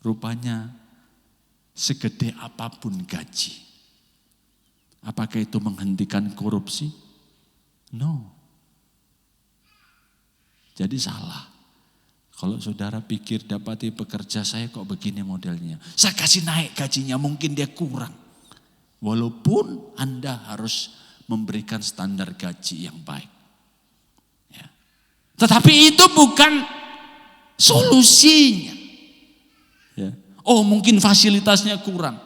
Rupanya segede apapun gaji, apakah itu menghentikan korupsi? No. Jadi salah. Kalau saudara pikir dapati pekerja saya kok begini modelnya. Saya kasih naik gajinya, mungkin dia kurang. Walaupun Anda harus memberikan standar gaji yang baik. Ya. Tetapi itu bukan solusinya. Ya. Oh mungkin fasilitasnya kurang.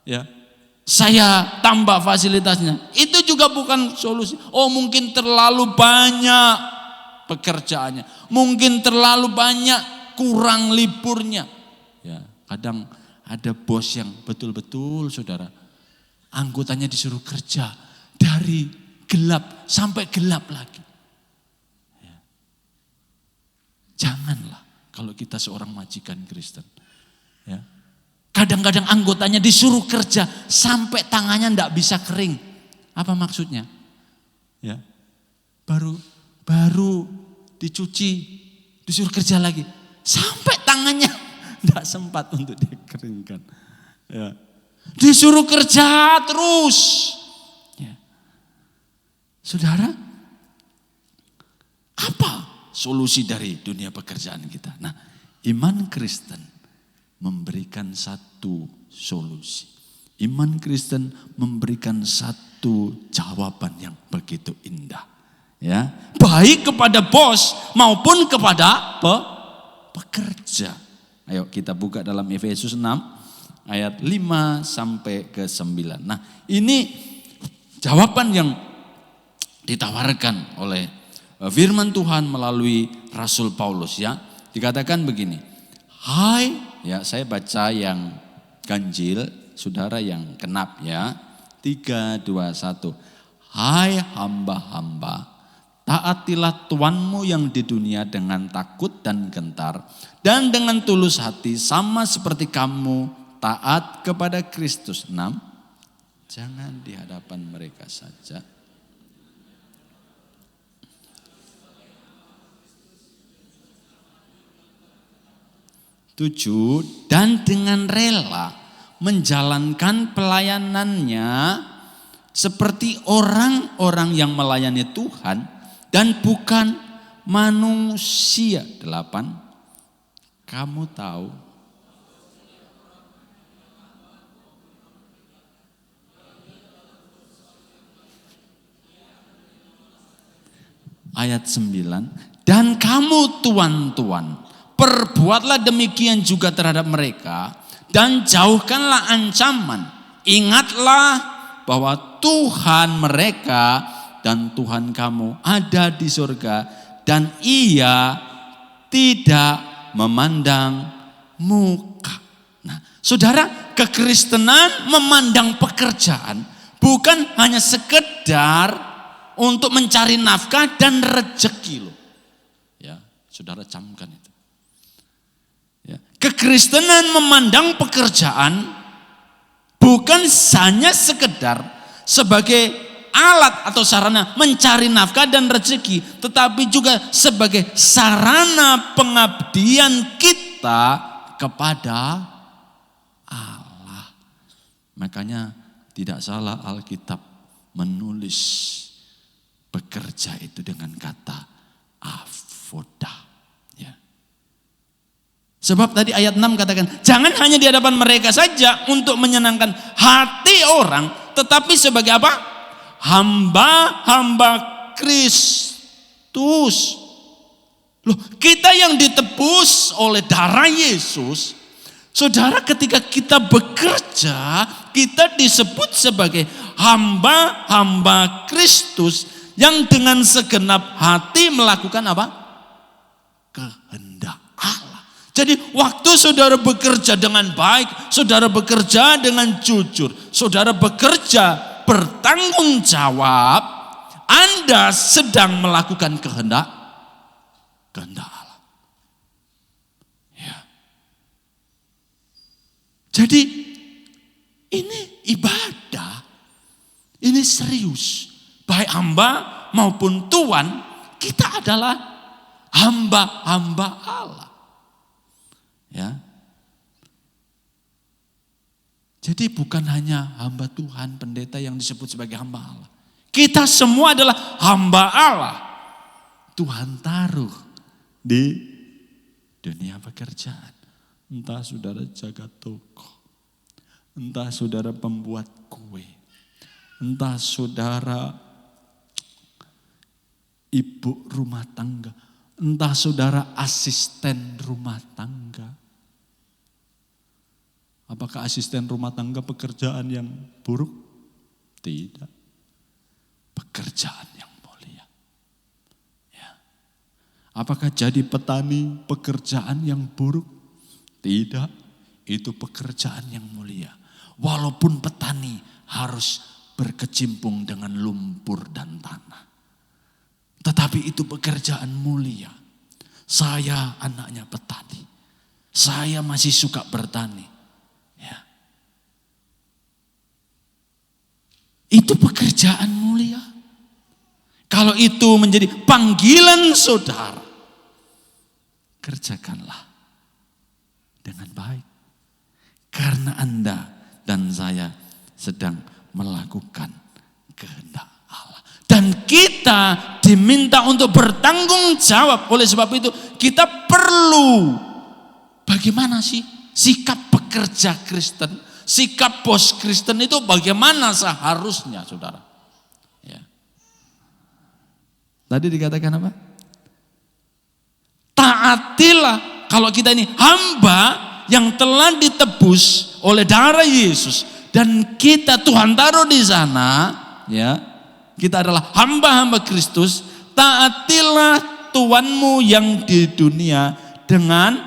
Ya. Saya tambah fasilitasnya. Itu juga bukan solusi. Oh mungkin terlalu banyak pekerjaannya. Mungkin terlalu banyak kurang liburnya. Ya, kadang ada bos yang betul-betul saudara. Anggotanya disuruh kerja dari gelap sampai gelap lagi. Ya. Janganlah kalau kita seorang majikan Kristen. Ya. Kadang-kadang anggotanya disuruh kerja sampai tangannya tidak bisa kering. Apa maksudnya? Ya. Baru dicuci, disuruh kerja lagi. Sampai tangannya tidak sempat untuk dikeringkan. Ya. Disuruh kerja terus. Ya. Saudara, apa solusi dari dunia pekerjaan kita? Nah, iman Kristen memberikan satu solusi. Iman Kristen memberikan satu jawaban yang begitu indah. Ya, baik kepada bos maupun kepada pekerja. Ayo kita buka dalam Efesus 6 ayat 5 sampai ke 9. Nah, ini jawaban yang ditawarkan oleh firman Tuhan melalui Rasul Paulus ya. Dikatakan begini. Hai, ya saya baca yang ganjil, saudara yang genap ya. 3, 2, 1. Hai hamba-hamba, taatilah Tuanmu yang di dunia dengan takut dan gentar, dan dengan tulus hati sama seperti kamu taat kepada Kristus. 6. Jangan di hadapan mereka saja. 7. Dan dengan rela menjalankan pelayanannya seperti orang-orang yang melayani Tuhan dan bukan manusia. 8. Kamu tahu ayat 9. Dan kamu tuan-tuan, perbuatlah demikian juga terhadap mereka dan jauhkanlah ancaman. Ingatlah bahwa Tuhan mereka dan Tuhan kamu ada di surga dan Ia tidak memandang muka. Nah, saudara, kekristenan memandang pekerjaan bukan hanya sekedar untuk mencari nafkah dan rezeki loh. Ya, saudara camkan itu. Ya, kekristenan memandang pekerjaan bukan hanya sekedar sebagai alat atau sarana mencari nafkah dan rezeki, tetapi juga sebagai sarana pengabdian kita kepada Allah. Makanya tidak salah Alkitab menulis bekerja itu dengan kata avoda. Ya. Sebab tadi ayat 6 katakan, jangan hanya di hadapan mereka saja untuk menyenangkan hati orang, tetapi sebagai apa? Hamba-hamba Kristus. Loh, kita yang ditebus oleh darah Yesus, saudara, ketika kita bekerja, kita disebut sebagai hamba-hamba Kristus yang dengan segenap hati melakukan apa? Kehendak Allah. Jadi waktu saudara bekerja dengan baik, saudara bekerja dengan jujur, saudara bekerja bertanggung jawab, Anda sedang melakukan kehendak kehendak Allah. Ya. Jadi ini ibadah, ini serius. Baik hamba maupun Tuhan, kita adalah hamba-hamba Allah. Ya. Jadi bukan hanya hamba Tuhan, pendeta yang disebut sebagai hamba Allah. Kita semua adalah hamba Allah. Tuhan taruh di dunia pekerjaan. Entah saudara jaga toko, entah saudara pembuat kue, entah saudara ibu rumah tangga, entah saudara asisten rumah tangga. Apakah asisten rumah tangga pekerjaan yang buruk? Tidak. Pekerjaan yang mulia. Ya. Apakah jadi petani pekerjaan yang buruk? Tidak, itu pekerjaan yang mulia. Walaupun petani harus berkecimpung dengan lumpur dan tanah. Tetapi itu pekerjaan mulia. Saya anaknya petani. Saya masih suka bertani. Ya. Itu pekerjaan mulia. Kalau itu menjadi panggilan saudara, kerjakanlah dengan baik. Karena Anda dan saya sedang melakukan kehendak Allah. Dan kita diminta untuk bertanggung jawab. Oleh sebab itu kita perlu, bagaimana sih sikap pekerja Kristen, sikap bos Kristen itu bagaimana seharusnya saudara. Ya. Tadi dikatakan apa? Taatilah. Kalau kita ini hamba yang telah ditebus oleh darah Yesus dan kita Tuhan taruh di sana, ya, kita adalah hamba-hamba Kristus. Taatilah Tuhanmu yang di dunia dengan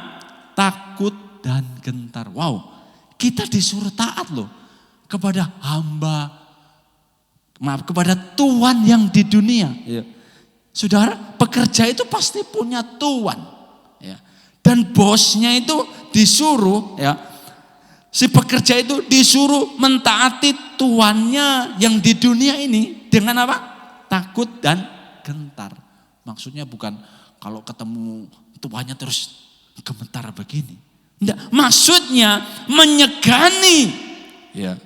takut dan gentar. Wow, kita disuruh taat loh kepada kepada Tuhan yang di dunia. Ya. Saudara, pekerja itu pasti punya Tuhan. Ya. Dan bosnya itu disuruh, ya, si pekerja itu disuruh mentaati tuannya yang di dunia ini dengan apa? Takut dan gentar. Maksudnya bukan kalau ketemu tuannya terus gemetar begini. Enggak, maksudnya menyegani. Ya.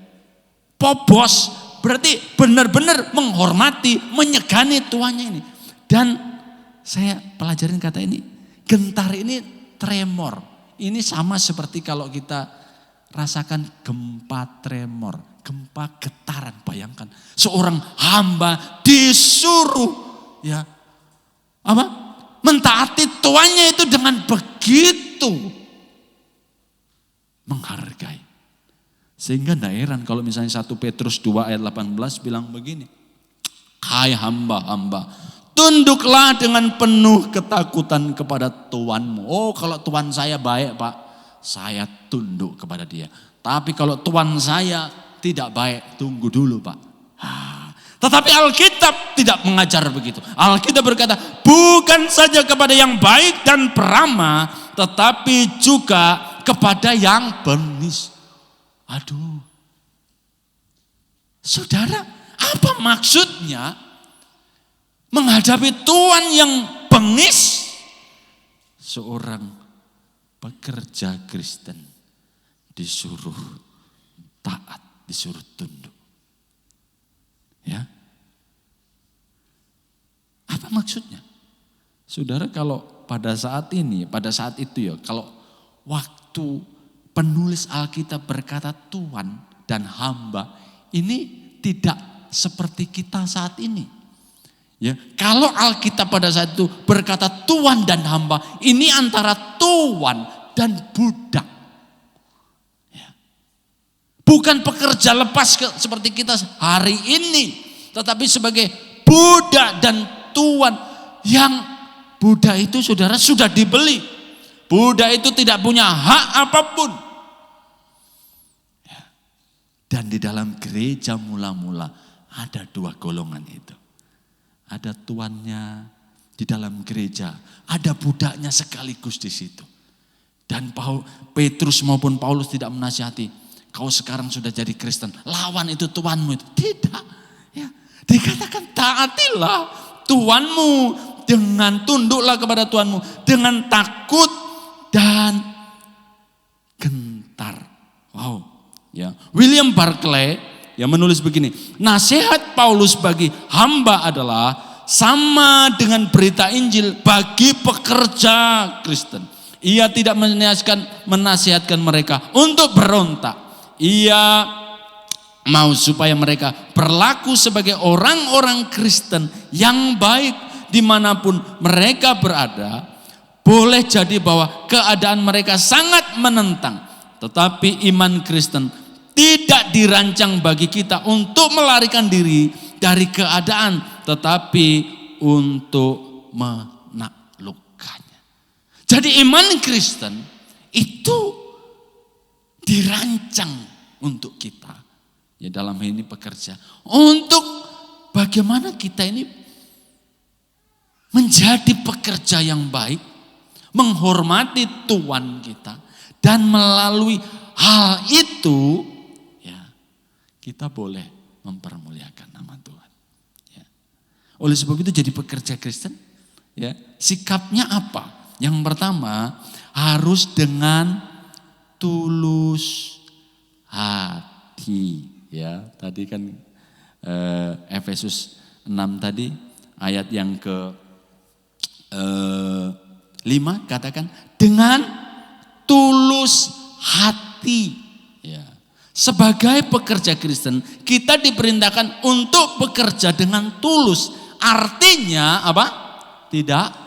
Pobos berarti benar-benar menghormati, menyegani tuannya ini. Dan saya pelajarin kata ini, gentar ini tremor. Ini sama seperti kalau kita rasakan gempa tremor, gempa getaran. Bayangkan seorang hamba disuruh, ya, apa? Mentaati tuannya itu dengan begitu menghargai. Sehingga tidak heran kalau misalnya 1 Petrus 2 ayat 18 bilang begini. Hai hamba-hamba, tunduklah dengan penuh ketakutan kepada Tuanmu. Oh, kalau Tuan saya baik Pak, saya tunduk kepada dia. Tapi kalau Tuan saya tidak baik, tunggu dulu Pak. Tetapi Alkitab tidak mengajar begitu. Alkitab berkata, bukan saja kepada yang baik dan peramah, tetapi juga kepada yang bengis. Aduh. Saudara, apa maksudnya menghadapi Tuhan yang bengis? Seorang pekerja Kristen disuruh taat, disuruh tunduk. Ya. Apa maksudnya? Saudara, kalau pada saat ini, pada saat itu ya, kalau waktu penulis Alkitab berkata Tuhan dan hamba, ini tidak seperti kita saat ini. Ya, kalau Alkitab pada saat itu berkata Tuhan dan hamba, ini antara Tuhan dan budak. Ya. Bukan pekerja lepas seperti kita hari ini, tetapi sebagai budak dan tuan yang budak itu saudara sudah dibeli. Budak itu tidak punya hak apapun. Ya. Dan di dalam gereja mula-mula ada 2 golongan itu. Ada tuannya di dalam gereja. Ada budaknya sekaligus di situ. Dan Petrus maupun Paulus tidak menasihati, kau sekarang sudah jadi Kristen, lawan itu Tuanmu itu. Tidak. Ya. Dikatakan taatilah Tuanmu, dengan tunduklah kepada Tuanmu, dengan takut dan gentar. Wow. Ya. William Barclay yang menulis begini, nasihat Paulus bagi hamba adalah sama dengan berita Injil bagi pekerja Kristen. Ia tidak menasihatkan mereka untuk berontak. Ia mau supaya mereka berlaku sebagai orang-orang Kristen yang baik dimanapun mereka berada. Boleh jadi bahwa keadaan mereka sangat menentang. Tetapi iman Kristen tidak dirancang bagi kita untuk melarikan diri dari keadaan, tetapi untuk menaklukkannya. Jadi iman Kristen itu dirancang untuk kita, ya dalam hal ini pekerja, untuk bagaimana kita ini menjadi pekerja yang baik, menghormati Tuhan kita, dan melalui hal itu ya kita boleh mempermuliakan nama Tuhan. Ya. Oleh sebab itu jadi pekerja Kristen, ya sikapnya apa? Yang pertama harus dengan tulus hati. Ya tadi kan Efesus 6 tadi ayat yang ke 5 katakan dengan tulus hati. Ya. Sebagai pekerja Kristen kita diperintahkan untuk bekerja dengan tulus. Artinya apa? Tidak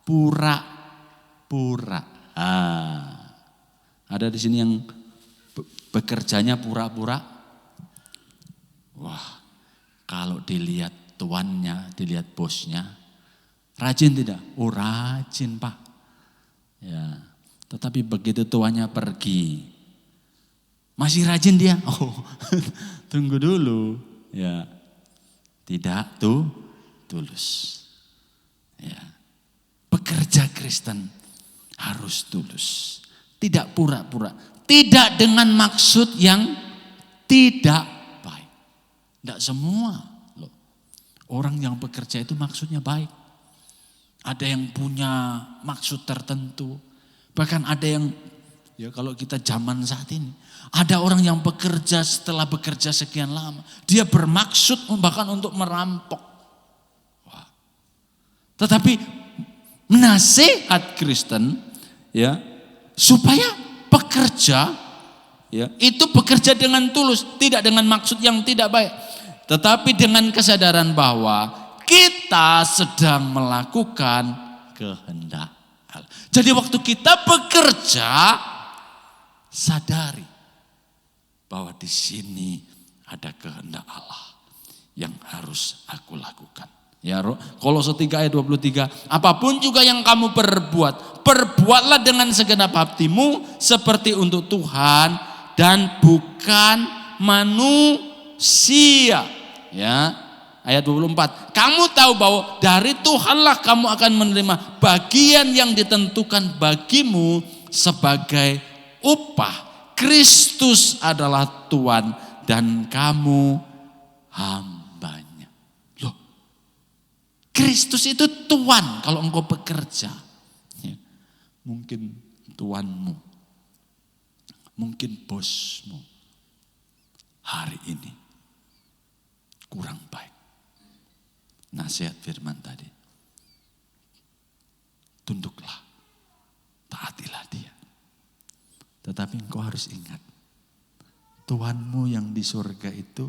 pura-pura. Ada di sini yang bekerjanya pura-pura. Wah, kalau dilihat tuannya, dilihat bosnya, rajin tidak? Oh rajin Pak. Ya, tetapi begitu tuannya pergi, masih rajin dia? Oh, tunggu dulu. Ya, tidak tulus. Ya. Pekerja Kristen harus tulus, tidak pura-pura, tidak dengan maksud yang tidak baik. Tidak semua loh. Orang yang bekerja itu maksudnya baik. Ada yang punya maksud tertentu. Bahkan ada yang, ya kalau kita zaman saat ini, ada orang yang bekerja setelah bekerja sekian lama, dia bermaksud bahkan untuk merampok. Wah. Tetapi nasihat Kristen ya supaya pekerja ya itu bekerja dengan tulus, tidak dengan maksud yang tidak baik, tetapi dengan kesadaran bahwa kita sedang melakukan kehendak Allah. Jadi waktu kita bekerja sadari bahwa di sini ada kehendak Allah yang harus aku lakukan. Ya, Kolose 3 ayat 23, apapun juga yang kamu perbuat, perbuatlah dengan segenap hatimu seperti untuk Tuhan dan bukan manusia. Ya, ayat 24, kamu tahu bahwa dari Tuhanlah kamu akan menerima bagian yang ditentukan bagimu sebagai upah. Kristus adalah Tuhan dan kamu hambanya. Kristus itu Tuhan kalau engkau bekerja. Ya. Mungkin tuanmu, mungkin bosmu hari ini kurang baik. Nasihat firman tadi. Tunduklah, taatilah dia. Tetapi engkau harus ingat, Tuhanmu yang di surga itu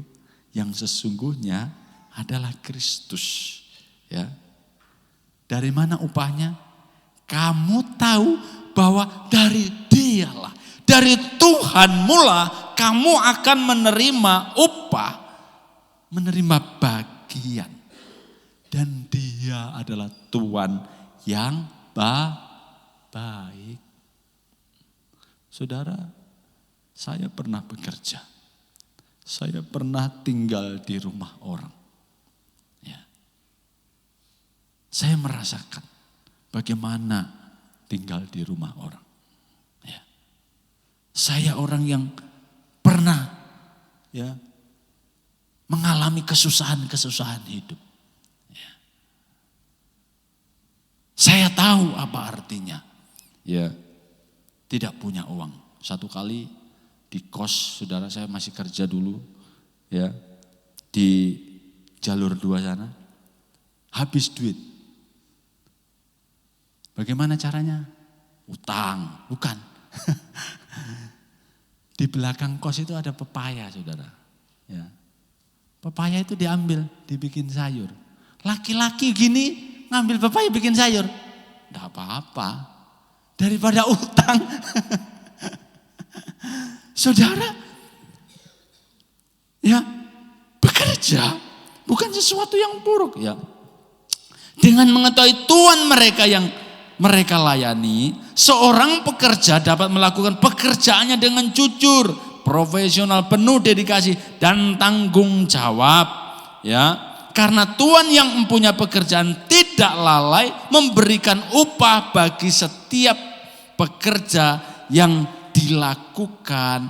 yang sesungguhnya adalah Kristus. Ya. Dari mana upahnya? Kamu tahu bahwa dari Dialah, dari Tuhanmu lah kamu akan menerima upah, menerima bagian. Dan Dia adalah Tuhan yang baik. Saudara, saya pernah bekerja. Saya pernah tinggal di rumah orang. saya merasakan bagaimana tinggal di rumah orang. Ya. Saya orang yang pernah ya mengalami kesusahan-kesusahan hidup. Ya. Saya tahu apa artinya ya tidak punya uang. Satu kali di kos, saudara, saya masih kerja dulu ya di jalur 2 sana, habis duit. Bagaimana caranya? Utang, bukan. Di belakang kos itu ada pepaya, saudara. Ya. Pepaya itu diambil, dibikin sayur. Laki-laki gini ngambil pepaya bikin sayur. Tidak apa-apa. Daripada utang. Saudara, ya bekerja bukan sesuatu yang buruk ya. Dengan mengetahui Tuhan mereka yang mereka layani, seorang pekerja dapat melakukan pekerjaannya dengan jujur, profesional, penuh dedikasi dan tanggung jawab. Ya, karena Tuhan yang mempunyai pekerjaan tidak lalai memberikan upah bagi setiap pekerja yang dilakukan,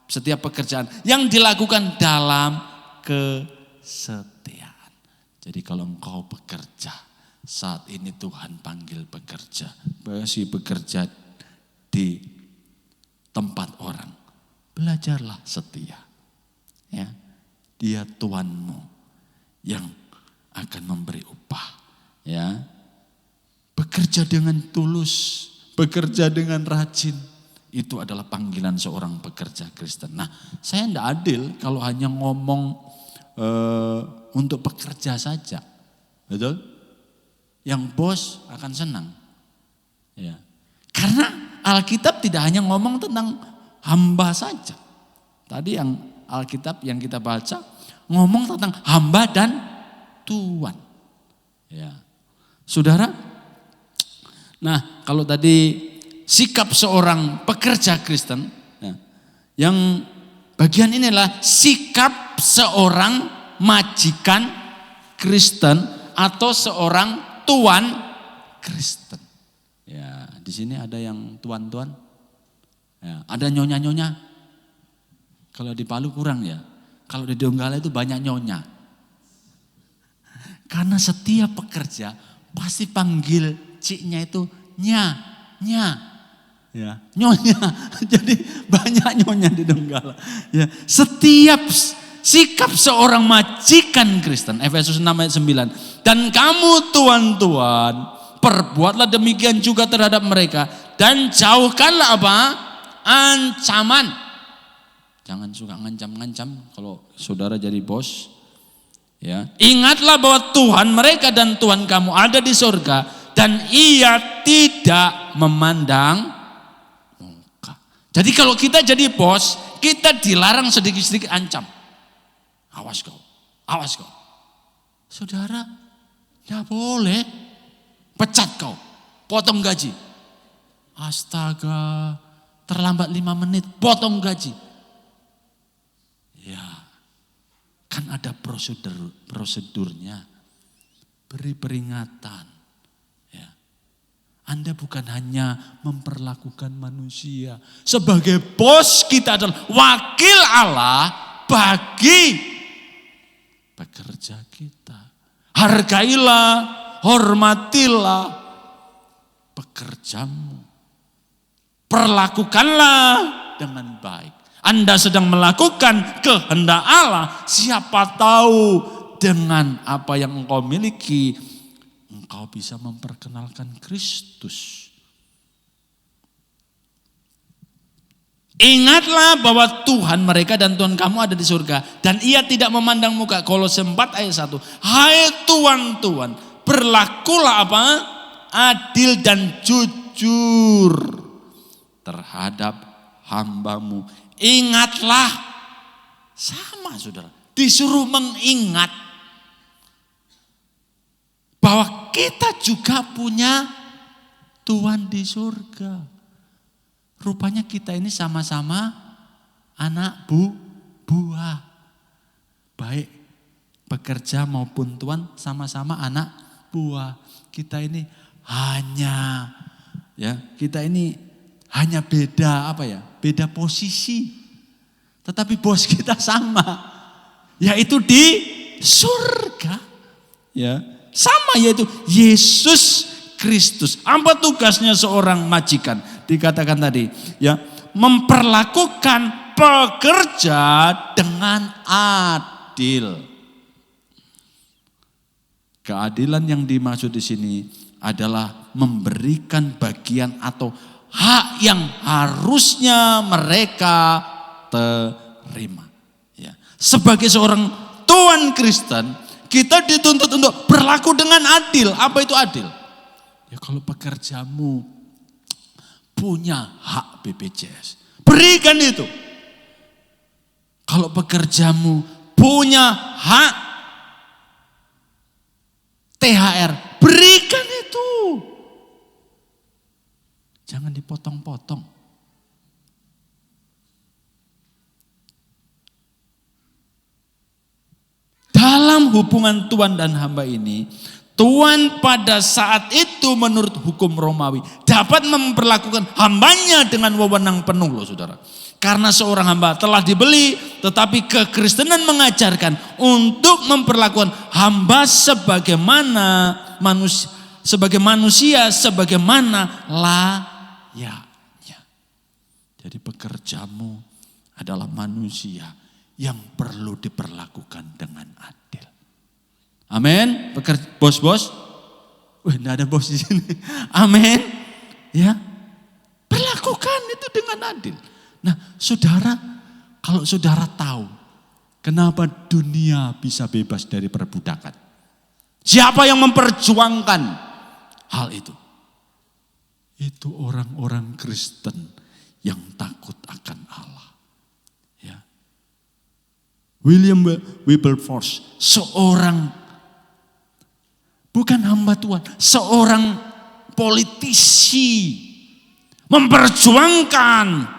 setiap pekerjaan yang dilakukan dalam kesetiaan. Jadi kalau engkau bekerja, saat ini Tuhan panggil bekerja, masih bekerja di tempat orang, belajarlah setia. Ya, Dia Tuhanmu yang akan memberi upah. Ya, bekerja dengan tulus, bekerja dengan rajin, itu adalah panggilan seorang pekerja Kristen. Nah, saya tidak adil kalau hanya ngomong untuk pekerja saja, betul? Yang bos akan senang. Ya. Karena Alkitab tidak hanya ngomong tentang hamba saja. Tadi yang Alkitab yang kita baca ngomong tentang hamba dan Tuhan. Ya. Saudara, nah kalau tadi sikap seorang pekerja Kristen, ya, yang bagian ini adalah sikap seorang majikan Kristen atau seorang tuan Kristen. Ya, di sini ada yang tuan-tuan, ya, ada nyonya-nyonya. Kalau di Palu kurang ya. Kalau di Donggala itu banyak nyonya. Karena setiap pekerja pasti panggil ciknya itu nya. Ya, nyonya. Jadi banyak nyonya di Donggala. Ya, setiap sikap seorang majikan Kristen, Efesus 6 ayat 9. Dan kamu tuan-tuan, perbuatlah demikian juga terhadap mereka. Dan jauhkanlah apa? Ancaman. Jangan suka ngancam-ngancam kalau saudara jadi bos. Ya, ingatlah bahwa Tuhan mereka dan Tuhan kamu ada di surga. Dan Ia tidak memandang muka. Jadi kalau kita jadi bos, kita dilarang sedikit-sedikit ancam. Awas kau, awas kau. Saudara, tidak boleh. Pecat kau, potong gaji. Astaga, terlambat 5 menit, potong gaji. Ya, kan ada prosedurnya. Beri peringatan. Ya. Anda bukan hanya memperlakukan manusia. Sebagai bos, kita adalah wakil Allah bagi pekerja kita. Hargailah, hormatilah pekerjamu. Perlakukanlah dengan baik. Anda sedang melakukan kehendak Allah. Siapa tahu dengan apa yang engkau miliki, engkau bisa memperkenalkan Kristus. Ingatlah bahwa Tuhan mereka dan Tuhan kamu ada di surga. Dan Ia tidak memandang muka. Kolose 4 ayat 1. Hai tuan-tuan, berlakulah apa? Adil dan jujur terhadap hambamu. Ingatlah. Sama saudara. Disuruh mengingat. Bahwa kita juga punya Tuhan di surga. Rupanya kita ini sama-sama anak buah. Baik pekerja maupun tuan sama-sama anak bahwa kita ini hanya beda beda posisi. Tetapi bos kita sama, yaitu di surga. Ya, sama yaitu Yesus Kristus. Apa tugasnya seorang majikan? Dikatakan tadi, ya, memperlakukan pekerja dengan adil. Keadilan yang dimaksud di sini adalah memberikan bagian atau hak yang harusnya mereka terima. Ya. Sebagai seorang tuan Kristen, kita dituntut untuk berlaku dengan adil. Apa itu adil? Ya, kalau pekerjamu punya hak BPJS, berikan itu. Kalau pekerjamu punya hak THR, berikan itu. Jangan dipotong-potong. Dalam hubungan tuan dan hamba ini, tuan pada saat itu menurut hukum Romawi dapat memperlakukan hambanya dengan wewenang penuh loh saudara. Karena seorang hamba telah dibeli, tetapi kekristenan mengajarkan untuk memperlakukan hamba sebagaimana manusia sebagaimana layaknya. Jadi pekerjamu adalah manusia yang perlu diperlakukan dengan adil. Amin. Bos-bos, enggak ada bos di sini. Amin. Ya, perlakukan itu dengan adil. Nah, saudara, kalau saudara tahu kenapa dunia bisa bebas dari perbudakan, siapa yang memperjuangkan hal itu? Itu orang-orang Kristen yang takut akan Allah. Ya. William Wilberforce, seorang bukan hamba Tuhan, seorang politisi memperjuangkan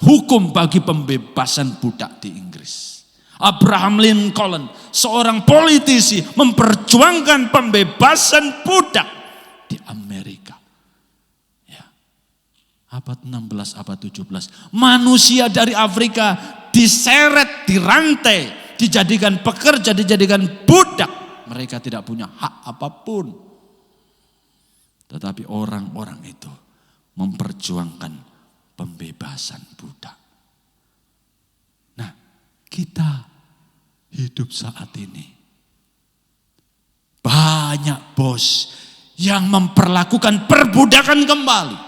hukum bagi pembebasan budak di Inggris. Abraham Lincoln, seorang politisi memperjuangkan pembebasan budak di Amerika. Ya. Abad 16, abad 17. Manusia dari Afrika diseret, dirantai, dijadikan pekerja, dijadikan budak. Mereka tidak punya hak apapun. Tetapi orang-orang itu memperjuangkan pembebasan budak. Nah, kita hidup saat ini. Banyak bos yang memperlakukan perbudakan kembali.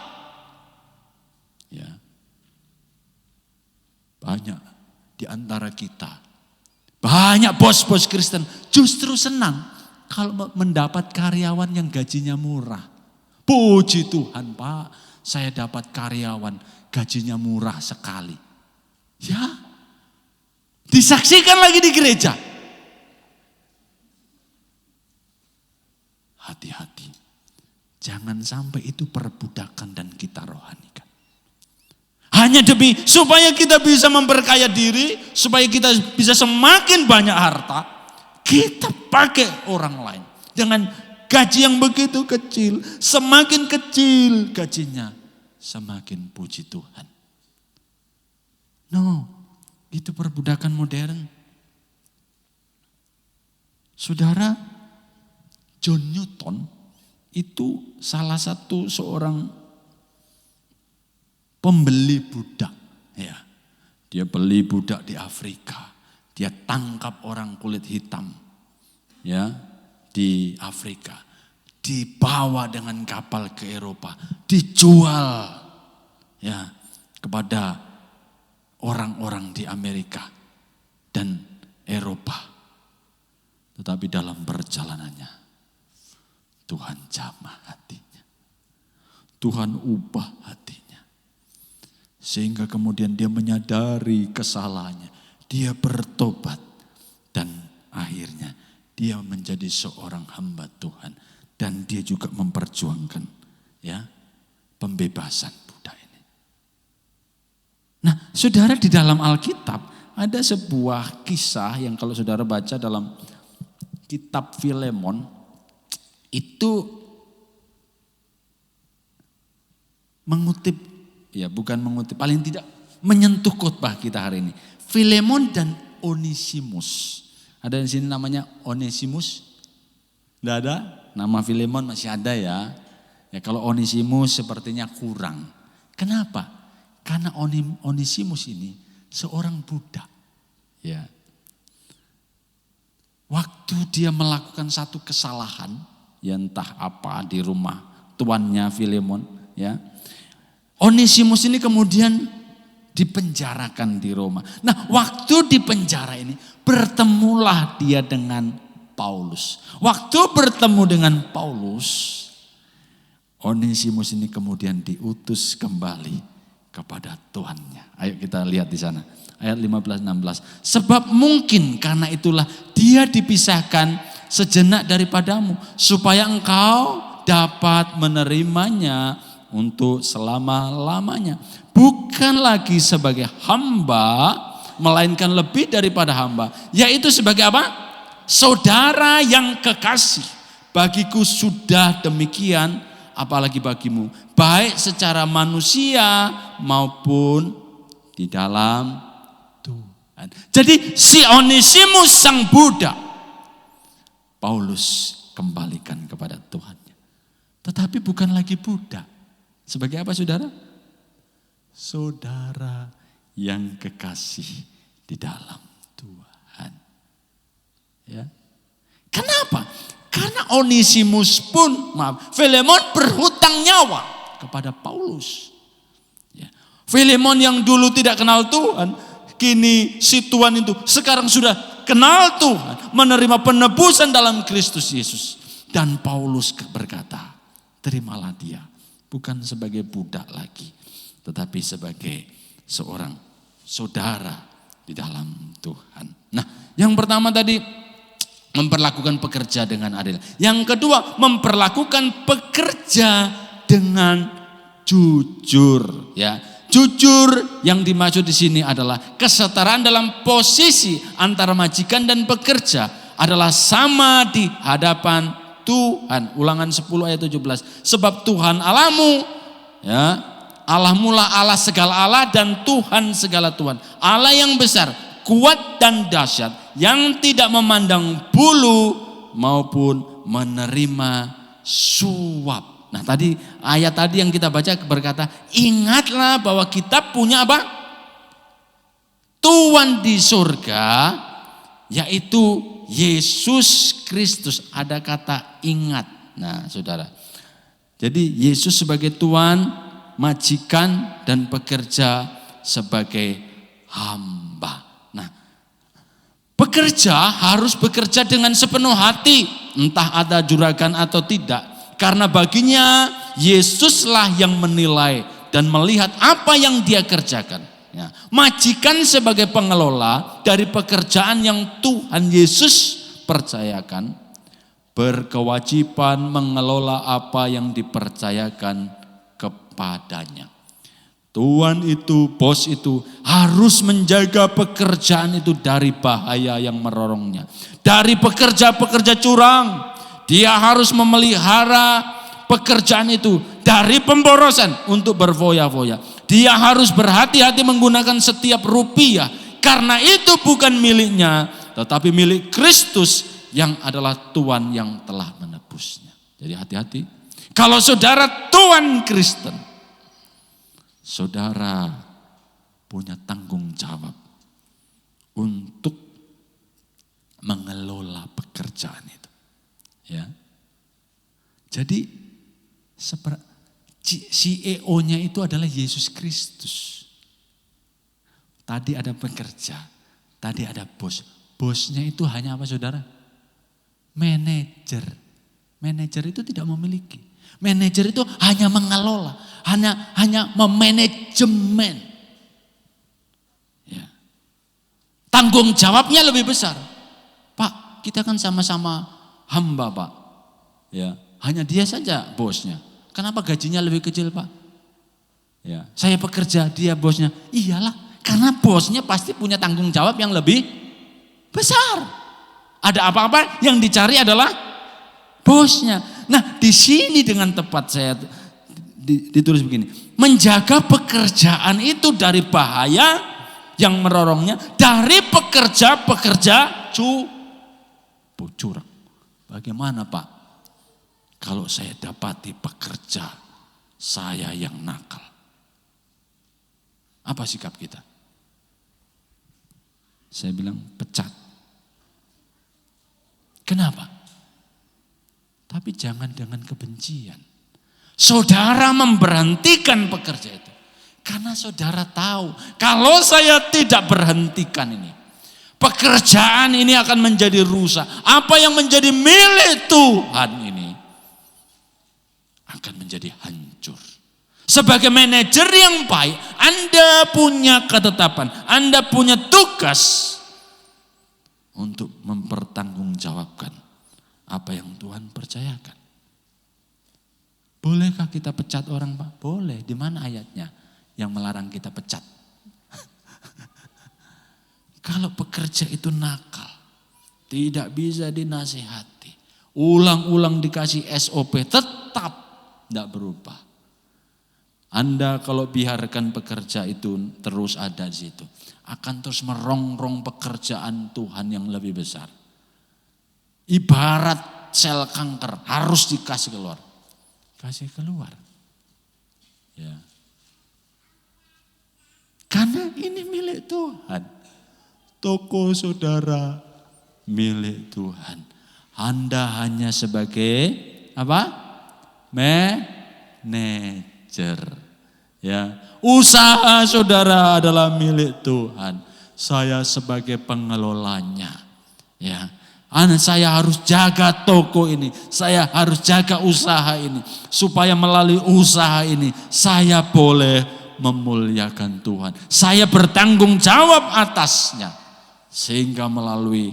Ya. Banyak di antara kita. Banyak bos-bos Kristen justru senang kalau mendapat karyawan yang gajinya murah. Puji Tuhan, Pak, saya dapat karyawan gajinya murah sekali. Ya, disaksikan lagi di gereja. Hati-hati, jangan sampai itu perbudakan dan kita rohanikan. Hanya demi supaya kita bisa memperkaya diri, supaya kita bisa semakin banyak harta, kita pakai orang lain. Dengan gaji yang begitu kecil, semakin kecil gajinya, semakin puji Tuhan. No, itu perbudakan modern. Saudara, John Newton itu salah satu seorang pembeli budak. Ya, dia beli budak di Afrika. Dia tangkap orang kulit hitam, ya, di Afrika. Dibawa dengan kapal ke Eropa, dijual ya kepada orang-orang di Amerika dan Eropa. Tetapi dalam perjalanannya Tuhan jamah hatinya. Tuhan ubah hatinya. Sehingga kemudian dia menyadari kesalahannya. Dia bertobat dan akhirnya dia menjadi seorang hamba Tuhan. Dan dia juga memperjuangkan ya pembebasan budak ini. Nah, saudara, di dalam Alkitab ada sebuah kisah yang kalau saudara baca dalam kitab Filemon, itu mengutip, ya bukan mengutip, paling tidak menyentuh khotbah kita hari ini. Filemon dan Onesimus. Ada di sini namanya Onesimus? Tidak ada? Nama Filemon masih ada ya. Ya kalau Onesimus sepertinya kurang. Kenapa? Karena Onesimus ini seorang budak. Ya. Waktu dia melakukan satu kesalahan, ya entah apa di rumah tuannya Filemon, ya. Onesimus ini kemudian dipenjarakan di Roma. Nah, waktu di penjara ini bertemulah dia dengan Paulus. Waktu bertemu dengan Paulus, Onesimus ini kemudian diutus kembali kepada Tuhannya. Ayo kita lihat di sana. Ayat 15-16. Sebab mungkin karena itulah dia dipisahkan sejenak daripadamu, supaya engkau dapat menerimanya untuk selama-lamanya. Bukan lagi sebagai hamba, melainkan lebih daripada hamba. Yaitu sebagai apa? Saudara yang kekasih. Bagiku sudah demikian, apalagi bagimu. Baik secara manusia maupun di dalam Tuhan. Jadi si Onesimus sang budak, Paulus kembalikan kepada Tuhannya. Tetapi bukan lagi budak. Sebagai apa saudara? Saudara yang kekasih di dalam Tuhan. Ya. Kenapa? Karena Onesimus pun, Filemon berhutang nyawa kepada Paulus. Ya. Filemon yang dulu tidak kenal Tuhan, kini si Tuhan itu sekarang sudah kenal Tuhan, menerima penebusan dalam Kristus Yesus. Dan Paulus berkata, terimalah dia, bukan sebagai budak lagi, tetapi sebagai seorang saudara di dalam Tuhan. Nah, yang pertama tadi memperlakukan pekerja dengan adil. Yang kedua, memperlakukan pekerja dengan jujur, ya. Jujur yang dimaksud di sini adalah kesetaraan dalam posisi antara majikan dan pekerja adalah sama di hadapan Tuhan. Ulangan 10 ayat 17. Sebab Tuhan Allahmu, ya, Allahmu lah Allah segala Allah dan Tuhan segala Tuhan. Allah yang besar, kuat dan dahsyat, yang tidak memandang bulu maupun menerima suap. Nah tadi ayat tadi yang kita baca berkata, ingatlah bahwa kita punya apa? Tuhan di surga, yaitu Yesus Kristus. Ada kata ingat. Nah saudara, jadi Yesus sebagai Tuhan, majikan dan pekerja sebagai hamba. Nah, pekerja harus bekerja dengan sepenuh hati, entah ada juragan atau tidak. Karena baginya Yesuslah yang menilai dan melihat apa yang dia kerjakan. Ya. Majikan sebagai pengelola dari pekerjaan yang Tuhan Yesus percayakan, berkewajiban mengelola apa yang dipercayakan kepadanya. Tuhan itu, bos itu harus menjaga pekerjaan itu dari bahaya yang merorongnya. Dari pekerja-pekerja curang, dia harus memelihara pekerjaan itu dari pemborosan untuk berfoya-foya. Dia harus berhati-hati menggunakan setiap rupiah, karena itu bukan miliknya, tetapi milik Kristus yang adalah Tuhan yang telah menebusnya. Jadi hati-hati. Kalau saudara Tuhan Kristen, saudara punya tanggung jawab untuk mengelola pekerjaan itu. Ya. Jadi CEO-nya itu adalah Yesus Kristus. Tadi ada pekerja, tadi ada bos. Bosnya itu hanya apa saudara? Manajer. Manajer itu tidak memiliki. Manajer itu hanya mengelola, hanya memanajemen. Ya. Tanggung jawabnya lebih besar. Pak, kita kan sama-sama hamba, Pak. Ya, hanya dia saja bosnya. Kenapa gajinya lebih kecil, Pak? Ya, saya pekerja, dia bosnya. Iyalah, karena bosnya pasti punya tanggung jawab yang lebih besar. Ada apa-apa yang dicari adalah bosnya. Nah, di sini dengan tepat saya ditulis begini. Menjaga pekerjaan itu dari bahaya yang merorongnya, dari pekerja-pekerja curang. Bagaimana Pak? Kalau saya dapati pekerja saya yang nakal. Apa sikap kita? Saya bilang pecat. Kenapa? Tapi jangan dengan kebencian. Saudara memberhentikan pekerja itu. Karena saudara tahu, kalau saya tidak berhentikan ini, pekerjaan ini akan menjadi rusak. Apa yang menjadi milik Tuhan ini akan menjadi hancur. Sebagai manajer yang baik, Anda punya ketetapan, Anda punya tugas untuk mempertanggungjawabkan apa yang Tuhan percayakan. Bolehkah kita pecat orang Pak? Boleh. Di mana ayatnya yang melarang kita pecat? Kalau pekerja itu nakal, tidak bisa dinasihati, ulang-ulang dikasih SOP, tetap tidak berubah. Anda kalau biarkan pekerja itu terus ada di situ, akan terus merongrong pekerjaan Tuhan yang lebih besar. Ibarat sel kanker harus dikasih keluar. Kasih keluar. Ya. Karena ini milik Tuhan. Toko saudara milik Tuhan. Anda hanya sebagai apa? Manajer. Ya, usaha saudara adalah milik Tuhan. Saya sebagai pengelolanya. Ya, saya harus jaga toko ini. Saya harus jaga usaha ini. Supaya melalui usaha ini saya boleh memuliakan Tuhan. Saya bertanggung jawab atasnya. Sehingga melalui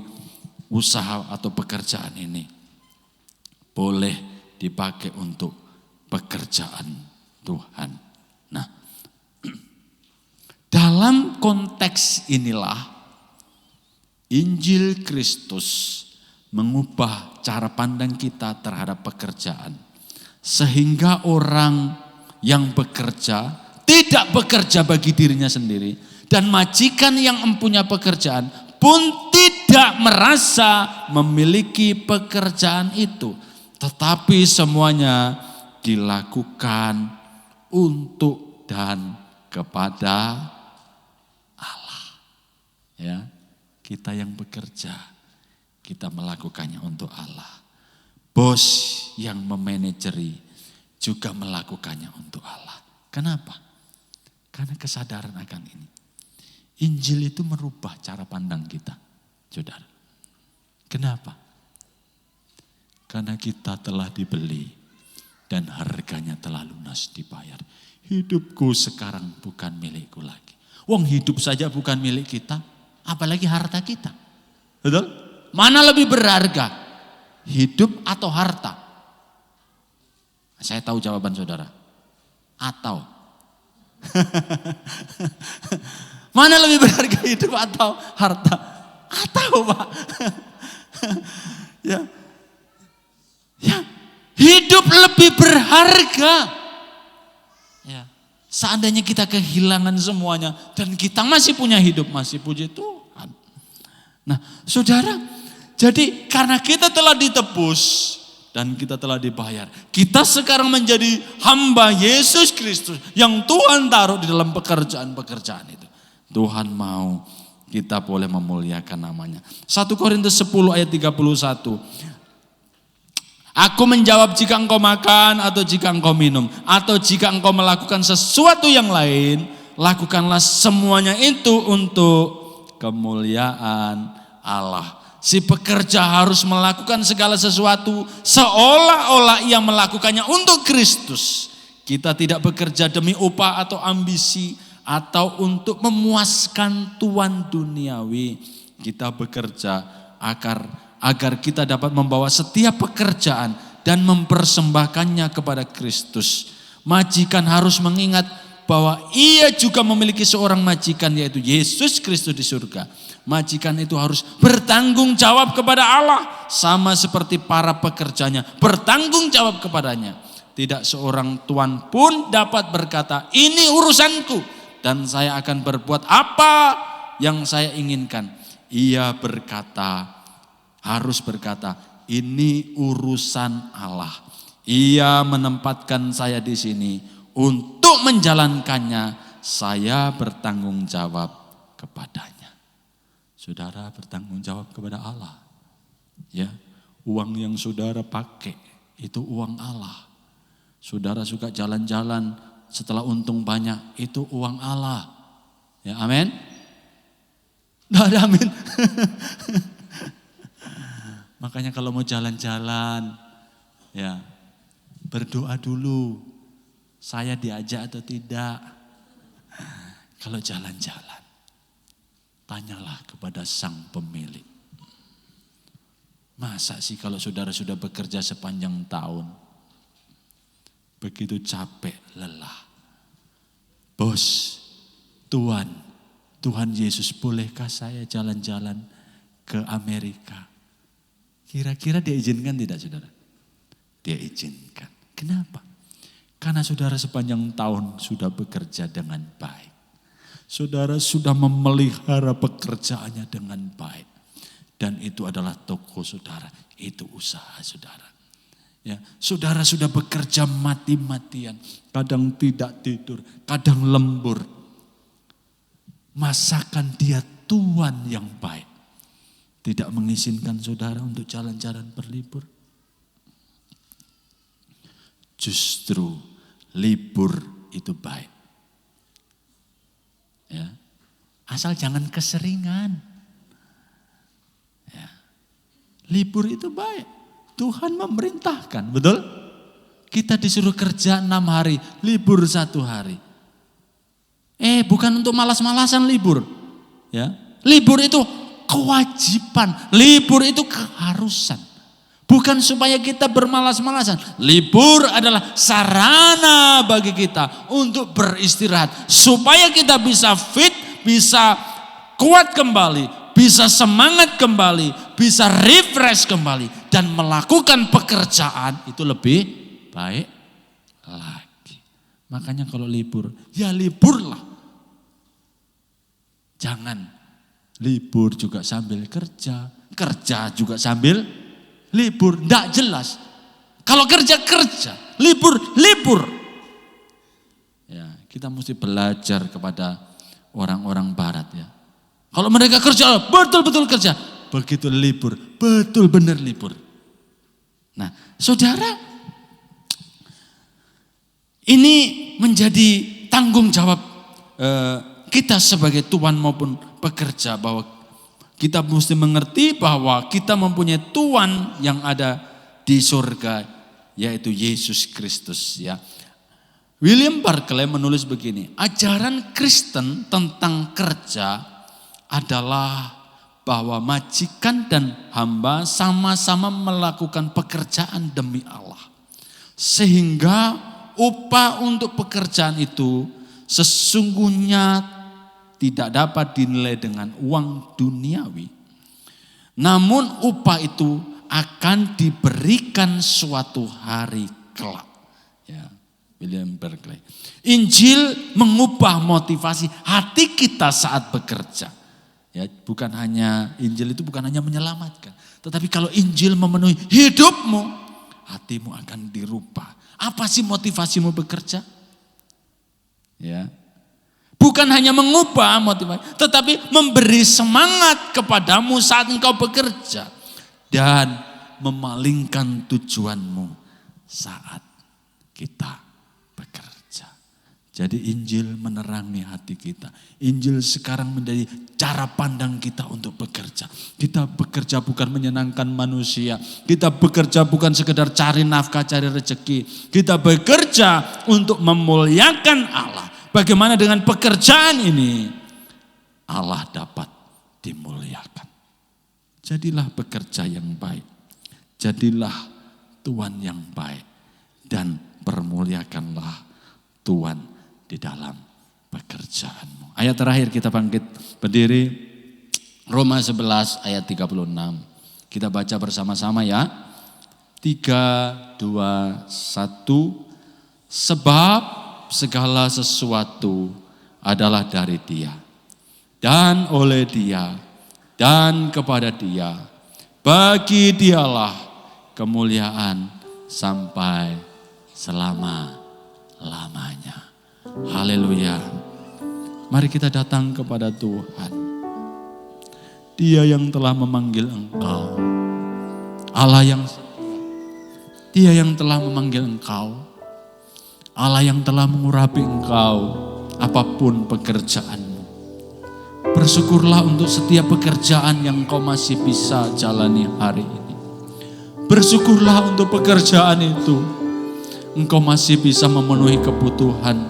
usaha atau pekerjaan ini boleh dipakai untuk pekerjaan Tuhan. Nah, dalam konteks inilah Injil Kristus mengubah cara pandang kita terhadap pekerjaan. Sehingga orang yang bekerja tidak bekerja bagi dirinya sendiri. Dan majikan yang mempunyai pekerjaan pun tidak merasa memiliki pekerjaan itu. Tetapi semuanya dilakukan untuk dan kepada Allah. Ya, kita yang bekerja, kita melakukannya untuk Allah. Bos yang memanajeri juga melakukannya untuk Allah. Kenapa? Karena kesadaran akan ini. Injil itu merubah cara pandang kita, saudara. Kenapa? Karena kita telah dibeli dan harganya telah lunas dibayar. Hidupku sekarang bukan milikku lagi. Wong hidup saja bukan milik kita, apalagi harta kita. Betul? Mana lebih berharga? Hidup atau harta? Saya tahu jawaban saudara. Atau. Mana lebih berharga, hidup atau harta? Atau Pak. Ya. Ya, hidup lebih berharga. Ya. Seandainya kita kehilangan semuanya dan kita masih punya hidup, masih puji Tuhan. Nah, saudara, jadi karena kita telah ditebus dan kita telah dibayar, kita sekarang menjadi hamba Yesus Kristus yang Tuhan taruh di dalam pekerjaan-pekerjaan itu. Tuhan mau kita boleh memuliakan namanya. 1 Korintus 10 ayat 31. Aku menjawab, jika engkau makan atau jika engkau minum atau jika engkau melakukan sesuatu yang lain, lakukanlah semuanya itu untuk kemuliaan Allah. Si pekerja harus melakukan segala sesuatu seolah-olah ia melakukannya untuk Kristus. Kita tidak bekerja demi upah atau ambisi atau untuk memuaskan tuan duniawi. Kita bekerja agar kita dapat membawa setiap pekerjaan dan mempersembahkannya kepada Kristus. Majikan harus mengingat bahwa ia juga memiliki seorang majikan yaitu Yesus Kristus di surga. Majikan itu harus bertanggung jawab kepada Allah sama seperti para pekerjanya bertanggung jawab kepadanya. Tidak seorang tuan pun dapat berkata, ini urusanku dan saya akan berbuat apa yang saya inginkan. Ia harus berkata, ini urusan Allah. Ia menempatkan saya di sini untuk menjalankannya, saya bertanggung jawab kepadanya. Saudara bertanggung jawab kepada Allah. Ya, uang yang saudara pakai itu uang Allah. Saudara suka jalan-jalan setelah untung banyak, itu uang Allah. Ya, amin. Nggak ada amin. Makanya kalau mau jalan-jalan, ya berdoa dulu. Saya diajak atau tidak. Kalau jalan-jalan, tanyalah kepada sang pemilik. Masa sih kalau saudara sudah bekerja sepanjang tahun, begitu capek, lelah. Bos, Tuhan Yesus, bolehkah saya jalan-jalan ke Amerika? Kira-kira dia izinkan tidak, saudara? Dia izinkan. Kenapa? Karena saudara sepanjang tahun sudah bekerja dengan baik. Saudara sudah memelihara pekerjaannya dengan baik. Dan itu adalah toko saudara, itu usaha saudara. Ya, saudara sudah bekerja mati-matian, kadang tidak tidur, kadang lembur. Masakan dia Tuhan yang baik, tidak mengizinkan saudara untuk jalan-jalan berlibur. Justru libur itu baik. Ya. Asal jangan keseringan. Ya. Libur itu baik. Tuhan memerintahkan, betul? Kita disuruh kerja 6 hari, libur 1 hari. Bukan untuk malas-malasan libur. Ya. Libur itu kewajiban, libur itu keharusan. Bukan supaya kita bermalas-malasan. Libur adalah sarana bagi kita untuk beristirahat. Supaya kita bisa fit, bisa kuat kembali, bisa semangat kembali, bisa refresh kembali. Dan melakukan pekerjaan itu lebih baik lagi. Makanya kalau libur, ya liburlah. Jangan libur juga sambil kerja, kerja juga sambil libur, tidak jelas. Kalau kerja, libur. Ya, kita mesti belajar kepada orang-orang barat ya. Kalau mereka kerja, betul-betul kerja. Begitu libur, betul benar libur. Nah, saudara, ini menjadi tanggung jawab kita sebagai tuan maupun pekerja, bahwa kita mesti mengerti bahwa kita mempunyai Tuhan yang ada di surga, yaitu Yesus Kristus ya. William Barclay menulis begini, ajaran Kristen tentang kerja adalah bahwa majikan dan hamba sama-sama melakukan pekerjaan demi Allah. Sehingga upah untuk pekerjaan itu sesungguhnya tidak dapat dinilai dengan uang duniawi. Namun upah itu akan diberikan suatu hari kelak. Ya, William Barclay. Injil mengubah motivasi hati kita saat bekerja. Ya, bukan hanya Injil itu bukan hanya menyelamatkan, tetapi kalau Injil memenuhi hidupmu, hatimu akan dirubah. Apa sih motivasimu bekerja? Ya. Bukan hanya mengubah motivasi, tetapi memberi semangat kepadamu saat engkau bekerja. Dan memalingkan tujuanmu saat kita bekerja. Jadi Injil menerangi hati kita. Injil sekarang menjadi cara pandang kita untuk bekerja. Kita bekerja bukan menyenangkan manusia. Kita bekerja bukan sekedar cari nafkah, cari rezeki. Kita bekerja untuk memuliakan Allah. Bagaimana dengan pekerjaan ini? Allah dapat dimuliakan. Jadilah pekerja yang baik. Jadilah tuan yang baik. Dan permuliakanlah Tuhan di dalam pekerjaanmu. Ayat terakhir kita bangkit berdiri, Roma 11 ayat 36. Kita baca bersama-sama ya. 3, 2, 1. Sebab segala sesuatu adalah dari Dia, dan oleh Dia, dan kepada Dia. Bagi Dialah kemuliaan sampai selama-lamanya. Haleluya. Mari kita datang kepada Tuhan. Dia yang telah memanggil engkau. Allah yang setia. Dia yang telah memanggil engkau. Allah yang telah mengurapi engkau apapun pekerjaanmu. Bersyukurlah untuk setiap pekerjaan yang kau masih bisa jalani hari ini. Bersyukurlah untuk pekerjaan itu. Engkau masih bisa memenuhi kebutuhan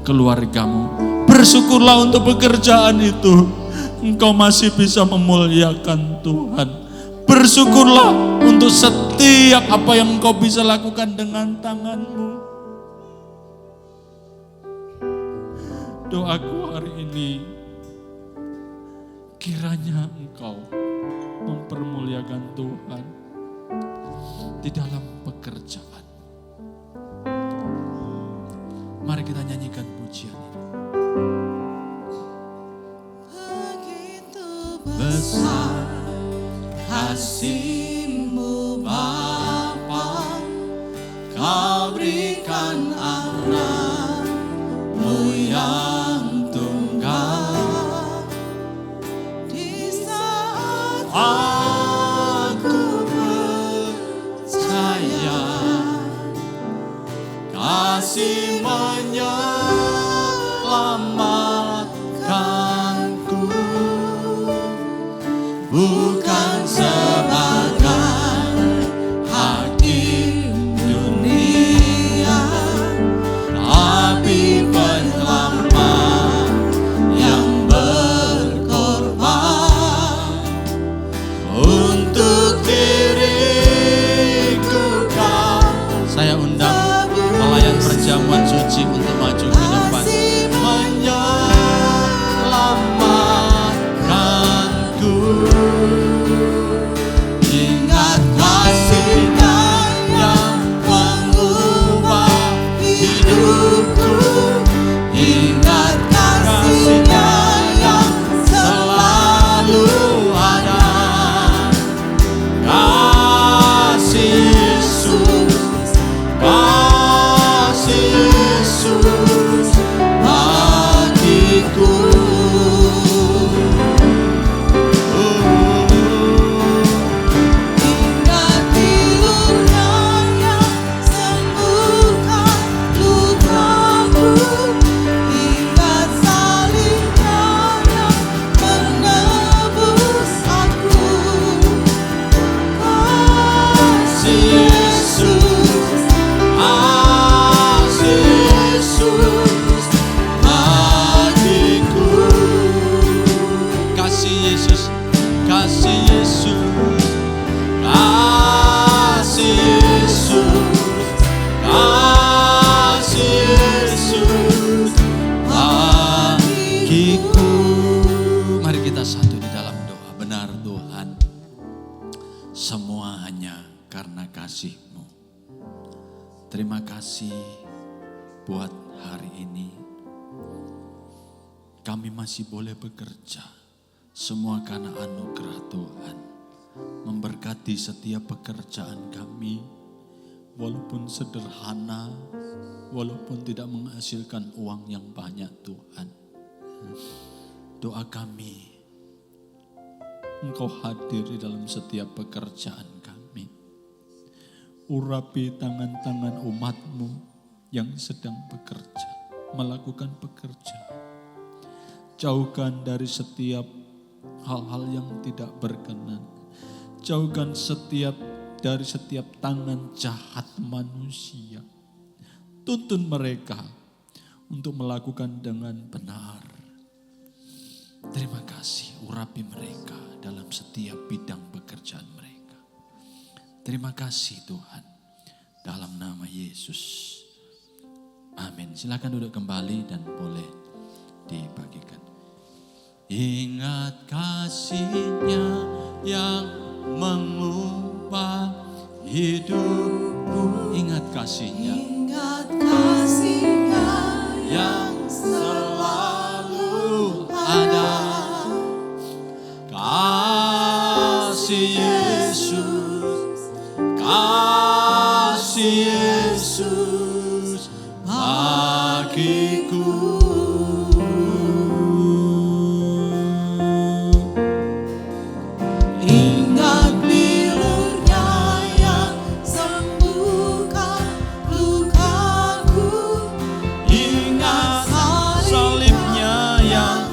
keluargamu. Bersyukurlah untuk pekerjaan itu. Engkau masih bisa memuliakan Tuhan. Bersyukurlah untuk setiap apa yang engkau bisa lakukan dengan tanganmu. Doaku hari ini, kiranya engkau mempermuliakan Tuhan di dalam pekerjaan. Mari kita nyanyikan pujian ini. Begitu besar kasih-Mu Bapa, Kau berikan anak-Mu yang tunggal. Di saat aku percaya, kasih menyelamatkanku, bukan sebagai hakim dunia, tapi penyelamat yang berkorban untuk diriku. Saya undang pelayan perjamuan suci untuk maju ke depan. Menyelamatkanku, ingat kasih-Nya yang mengubah hidupku, ingat kasih-Nya yang selalu ada. Kasih Yesus, kasih Yesus bagiku. Ingat pilur-Nya yang sembuhkan lukaku, ingat salib-Nya yang menebus aku. Kasih Yesus, kasih Yesus bagiku. Kasih Yesus, kasih Yesus, kasih Yesus, kasih Yesus bagiku. Mari kita satu di dalam doa. Benar Tuhan, semua hanya karena kasih-Mu. Terima kasih buat hari ini. Kami masih boleh bekerja. Semua karena anugerah Tuhan. Memberkati setiap pekerjaan kami. Walaupun sederhana, walaupun tidak menghasilkan uang yang banyak Tuhan. Doa kami, Engkau hadir di dalam setiap pekerjaan kami. Urapi tangan-tangan umat-Mu yang sedang bekerja, melakukan pekerjaan. Jauhkan dari setiap hal-hal yang tidak berkenan. Jauhkan dari setiap tangan jahat manusia. Tuntun mereka untuk melakukan dengan benar. Terima kasih, urapi mereka dalam setiap bidang pekerjaan mereka. Terima kasih Tuhan, dalam nama Yesus Amin. Silakan duduk kembali dan boleh dibagikan. Ingat kasih-Nya yang mengubah hidupku. Ingat kasih-Nya. Ingat kasih-Nya yang selalu ada. Kasih Yesus, kasih Yesus bagiku. Ingat bilurnya yang sembuhkan lukaku. Ingat salibnya yang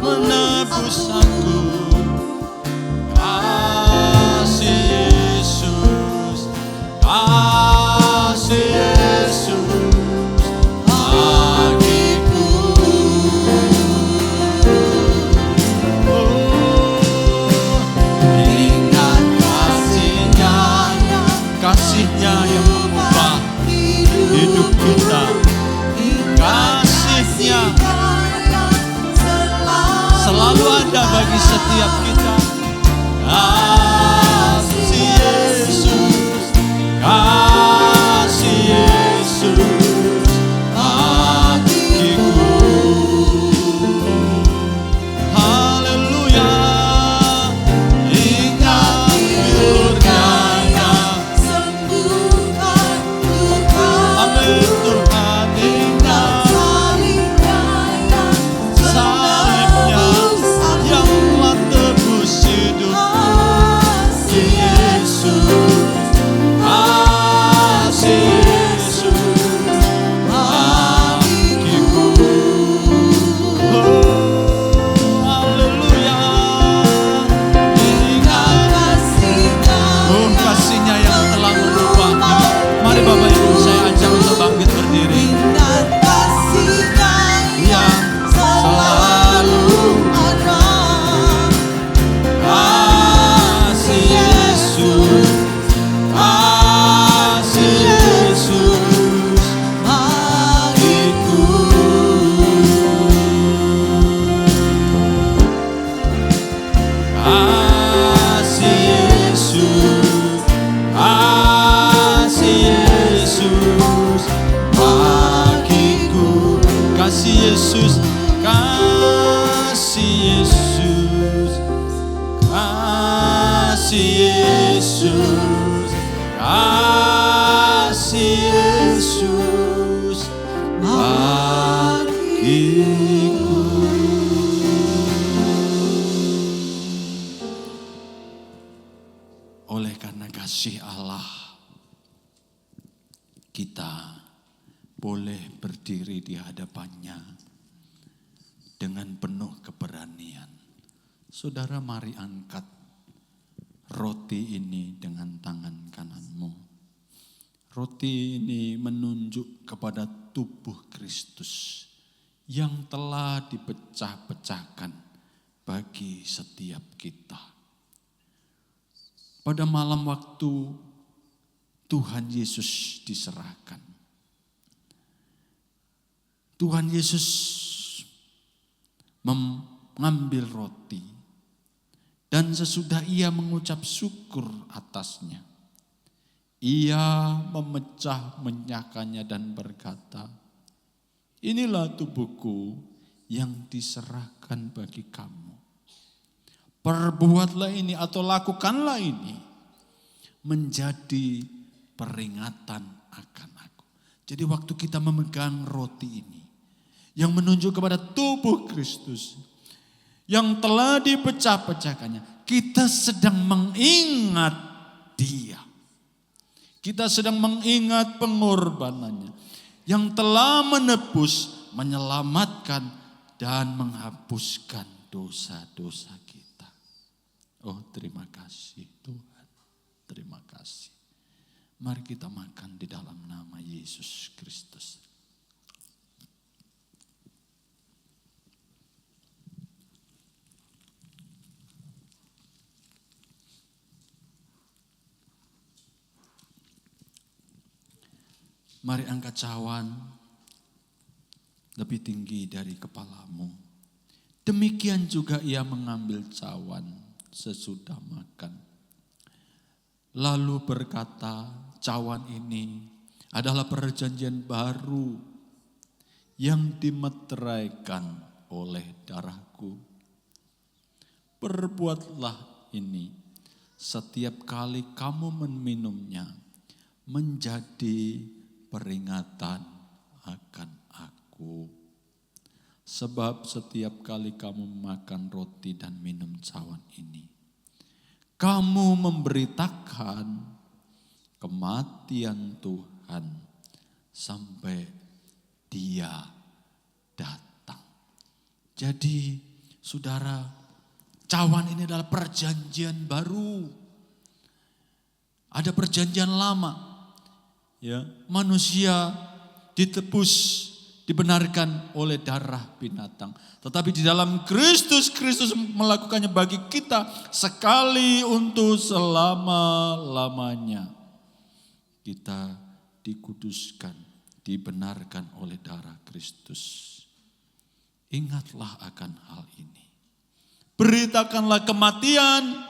menebus aku. Kasih Yesus, kasih Yesus bagiku. Ingat kasih-Nya yang mengubah hidup kita. Kasih-Nya selalu ada bagi setiap kita. Kasih Yesus, kasih Yesus bagiku. Haleluya. Ingat bilurnya yang sembuhkan luka. Amin Tuhan. Ingat salibnya yang telah tebus hidup. Kasih Yesus, kasih Yesus bagiku. Oh, haleluya. Ingat kasih-Nya yang telah mengubah hidup. Mari Bapak Ibu saya ajak untuk bangkit berdiri. Ingat kasih-Nya Yang selalu ada. kasih Yesus, kasih Yesus bagiku. Kasih Yesus, kasih Yesus bagiku. Kasih Yesus, kasih Yesus, kasih Yesus, kasih Yesus bagiku. Oleh karena kasih Allah, kita boleh berdiri di hadapannya dengan penuh keberanian. Saudara, mari angkat roti ini dengan tangan kananmu. Roti ini menunjuk kepada tubuh Kristus yang telah dipecah-pecahkan bagi setiap kita. Pada malam waktu Tuhan Yesus diserahkan, Tuhan Yesus mengambil roti dan sesudah ia mengucap syukur atasnya, ia memecah menyakannya dan berkata, inilah tubuhku yang diserahkan bagi kamu. Perbuatlah ini atau lakukanlah ini menjadi peringatan akan aku. Jadi waktu kita memegang roti ini yang menunjuk kepada tubuh Kristus yang telah dipecah-pecahkannya, kita sedang mengingat Dia. Kita sedang mengingat pengorbanannya yang telah menebus, menyelamatkan dan menghapuskan dosa-dosa kita. Oh, terima kasih Tuhan. Terima kasih. Mari kita makan di dalam nama Yesus Kristus. Mari angkat cawan lebih tinggi dari kepalamu. Demikian juga ia mengambil cawan sesudah makan. Lalu berkata, cawan ini adalah perjanjian baru yang dimeteraikan oleh darahku. Perbuatlah ini setiap kali kamu meminumnya menjadi peringatan akan aku. Sebab setiap kali kamu makan roti dan minum cawan ini, kamu memberitakan kematian Tuhan sampai Dia datang. Jadi saudara, cawan ini adalah perjanjian baru. Ada perjanjian lama. Ya, manusia ditebus, dibenarkan oleh darah binatang. Tetapi di dalam Kristus melakukannya bagi kita sekali untuk selama-lamanya. Kita dikuduskan, dibenarkan oleh darah Kristus. Ingatlah akan hal ini. Beritakanlah kematian,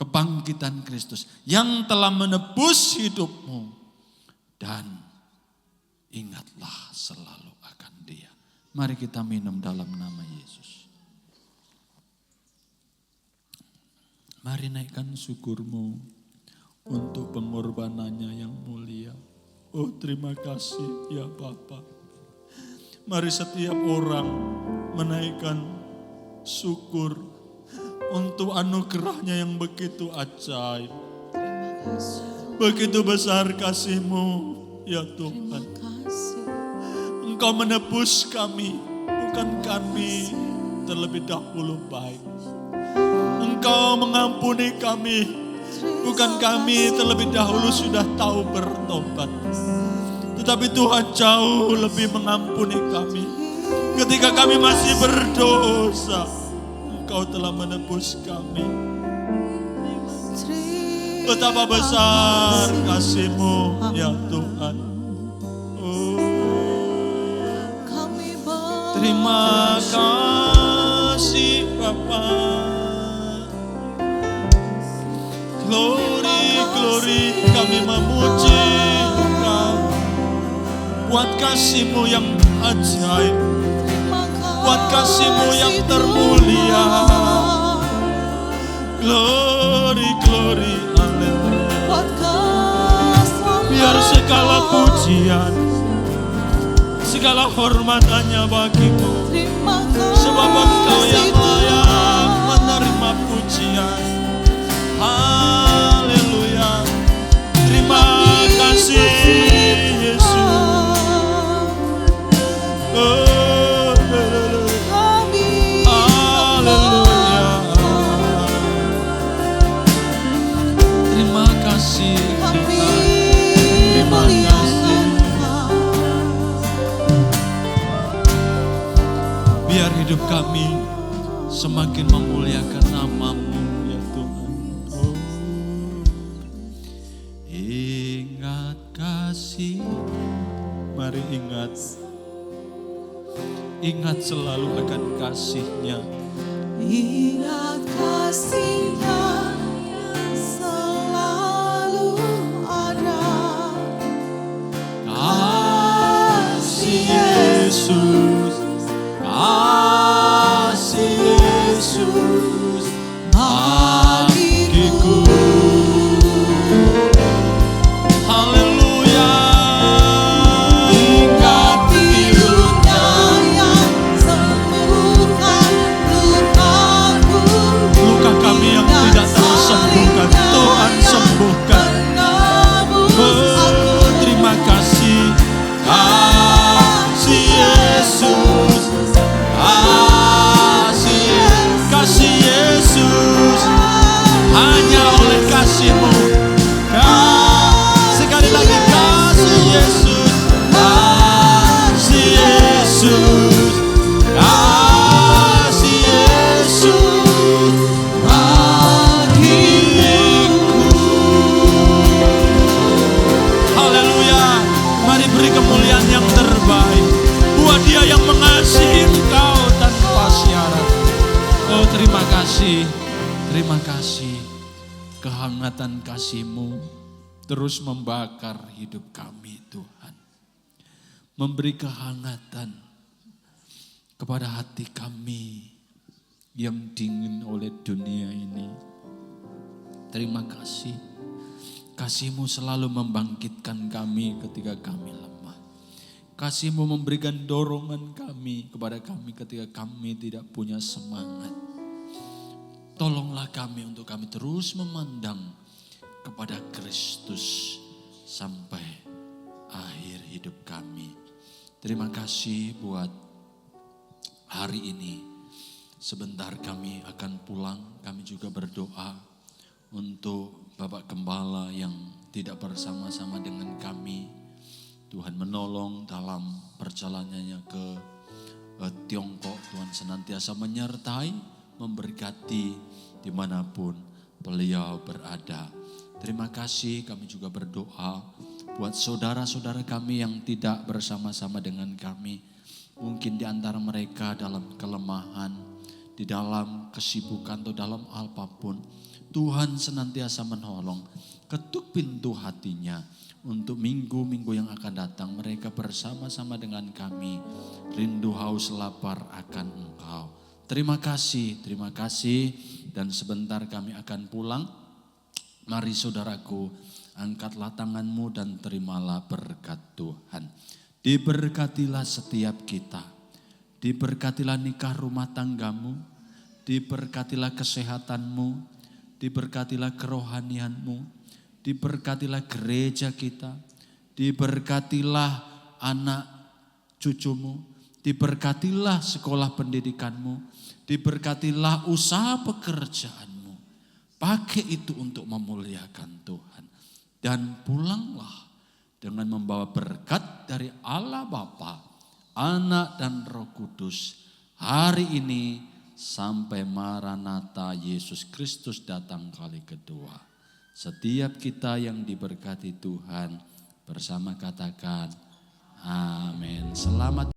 kebangkitan Kristus yang telah menebus hidupmu. Dan ingatlah selalu akan Dia. Mari kita minum dalam nama Yesus. Mari naikkan syukurmu untuk pengorbanannya yang mulia. Oh, terima kasih ya Bapa. Mari setiap orang menaikkan syukur untuk anugerahnya yang begitu ajaib. Terima kasih. Begitu besar kasih-Mu ya Tuhan. Terima kasih. Engkau menebus kami, bukan kami terlebih dahulu baik. Engkau mengampuni kami, bukan kami terlebih dahulu sudah tahu bertobat. Tetapi Tuhan jauh lebih mengampuni kami. Ketika kami masih berdosa, Engkau telah menebus kami. Betapa besar kasih-Mu ya Tuhan. Oh, terima kasih Bapa. Glory kami memuji Engkau. Buat kasih-Mu yang ajaib, buat kasih-Mu yang termulia. Glory, biar segala pujian, segala hormat hanya bagi-Mu. Sebab Engkau yang layak menerima pujian. Haleluya. Terima kasih Yesus. Oh, haleluya. Terima kasih. Biar hidup kami semakin memuliakan nama-Mu ya Tuhan. Oh. Ingat kasih, mari ingat. Ingat selalu akan kasih-Nya. Ingat kasih-Nya selalu ada. Kasih Yesus, kasih Yesus bagiku. Haleluya. Ingat pilu-Nya yang sembuhkan lukaku. luka kami yang tidak tersembuhkan, Tuhan sembuhkan. Oh, terima kasih. Kasih Yesus, kasih Yesus, hanya oleh kasih-Mu. Sekali lagi kasih Yesus, kasih Yesus, kasih Yesus bagiku. Haleluya. Mari Oh terima kasih kehangatan kasih-Mu terus membakar hidup kami Tuhan. Memberi kehangatan kepada hati kami yang dingin oleh dunia ini. Terima kasih, kasih-Mu selalu membangkitkan kami ketika kami lemah. Kasih-Mu memberikan dorongan kami kepada kami ketika kami tidak punya semangat. Tolonglah kami untuk kami terus memandang kepada Kristus sampai akhir hidup kami. Terima kasih buat hari ini. Sebentar kami akan pulang, kami juga berdoa untuk Bapak Gembala yang tidak bersama-sama dengan kami. Tuhan menolong dalam perjalanannya ke Tiongkok. Tuhan senantiasa menyertai, memberkati dimanapun beliau berada. Terima kasih, kami juga berdoa buat saudara-saudara kami yang tidak bersama-sama dengan kami. Mungkin di antara mereka dalam kelemahan, di dalam kesibukan atau dalam apapun. Tuhan senantiasa menolong, ketuk pintu hatinya untuk minggu-minggu yang akan datang. Mereka bersama-sama dengan kami, rindu haus lapar akan Engkau. Terima kasih dan sebentar kami akan pulang. Mari saudaraku, angkatlah tanganmu dan terimalah berkat Tuhan. Diberkatilah setiap kita, diberkatilah nikah rumah tanggamu, diberkatilah kesehatanmu, diberkatilah kerohanianmu, diberkatilah gereja kita, diberkatilah anak cucumu, diberkatilah sekolah pendidikanmu, diberkatilah usaha pekerjaanmu. Pakai itu untuk memuliakan Tuhan. Dan pulanglah dengan membawa berkat dari Allah Bapa, Anak dan Roh Kudus. Hari ini sampai Maranatha Yesus Kristus datang kali kedua. Setiap kita yang diberkati Tuhan bersama katakan amin. Selamat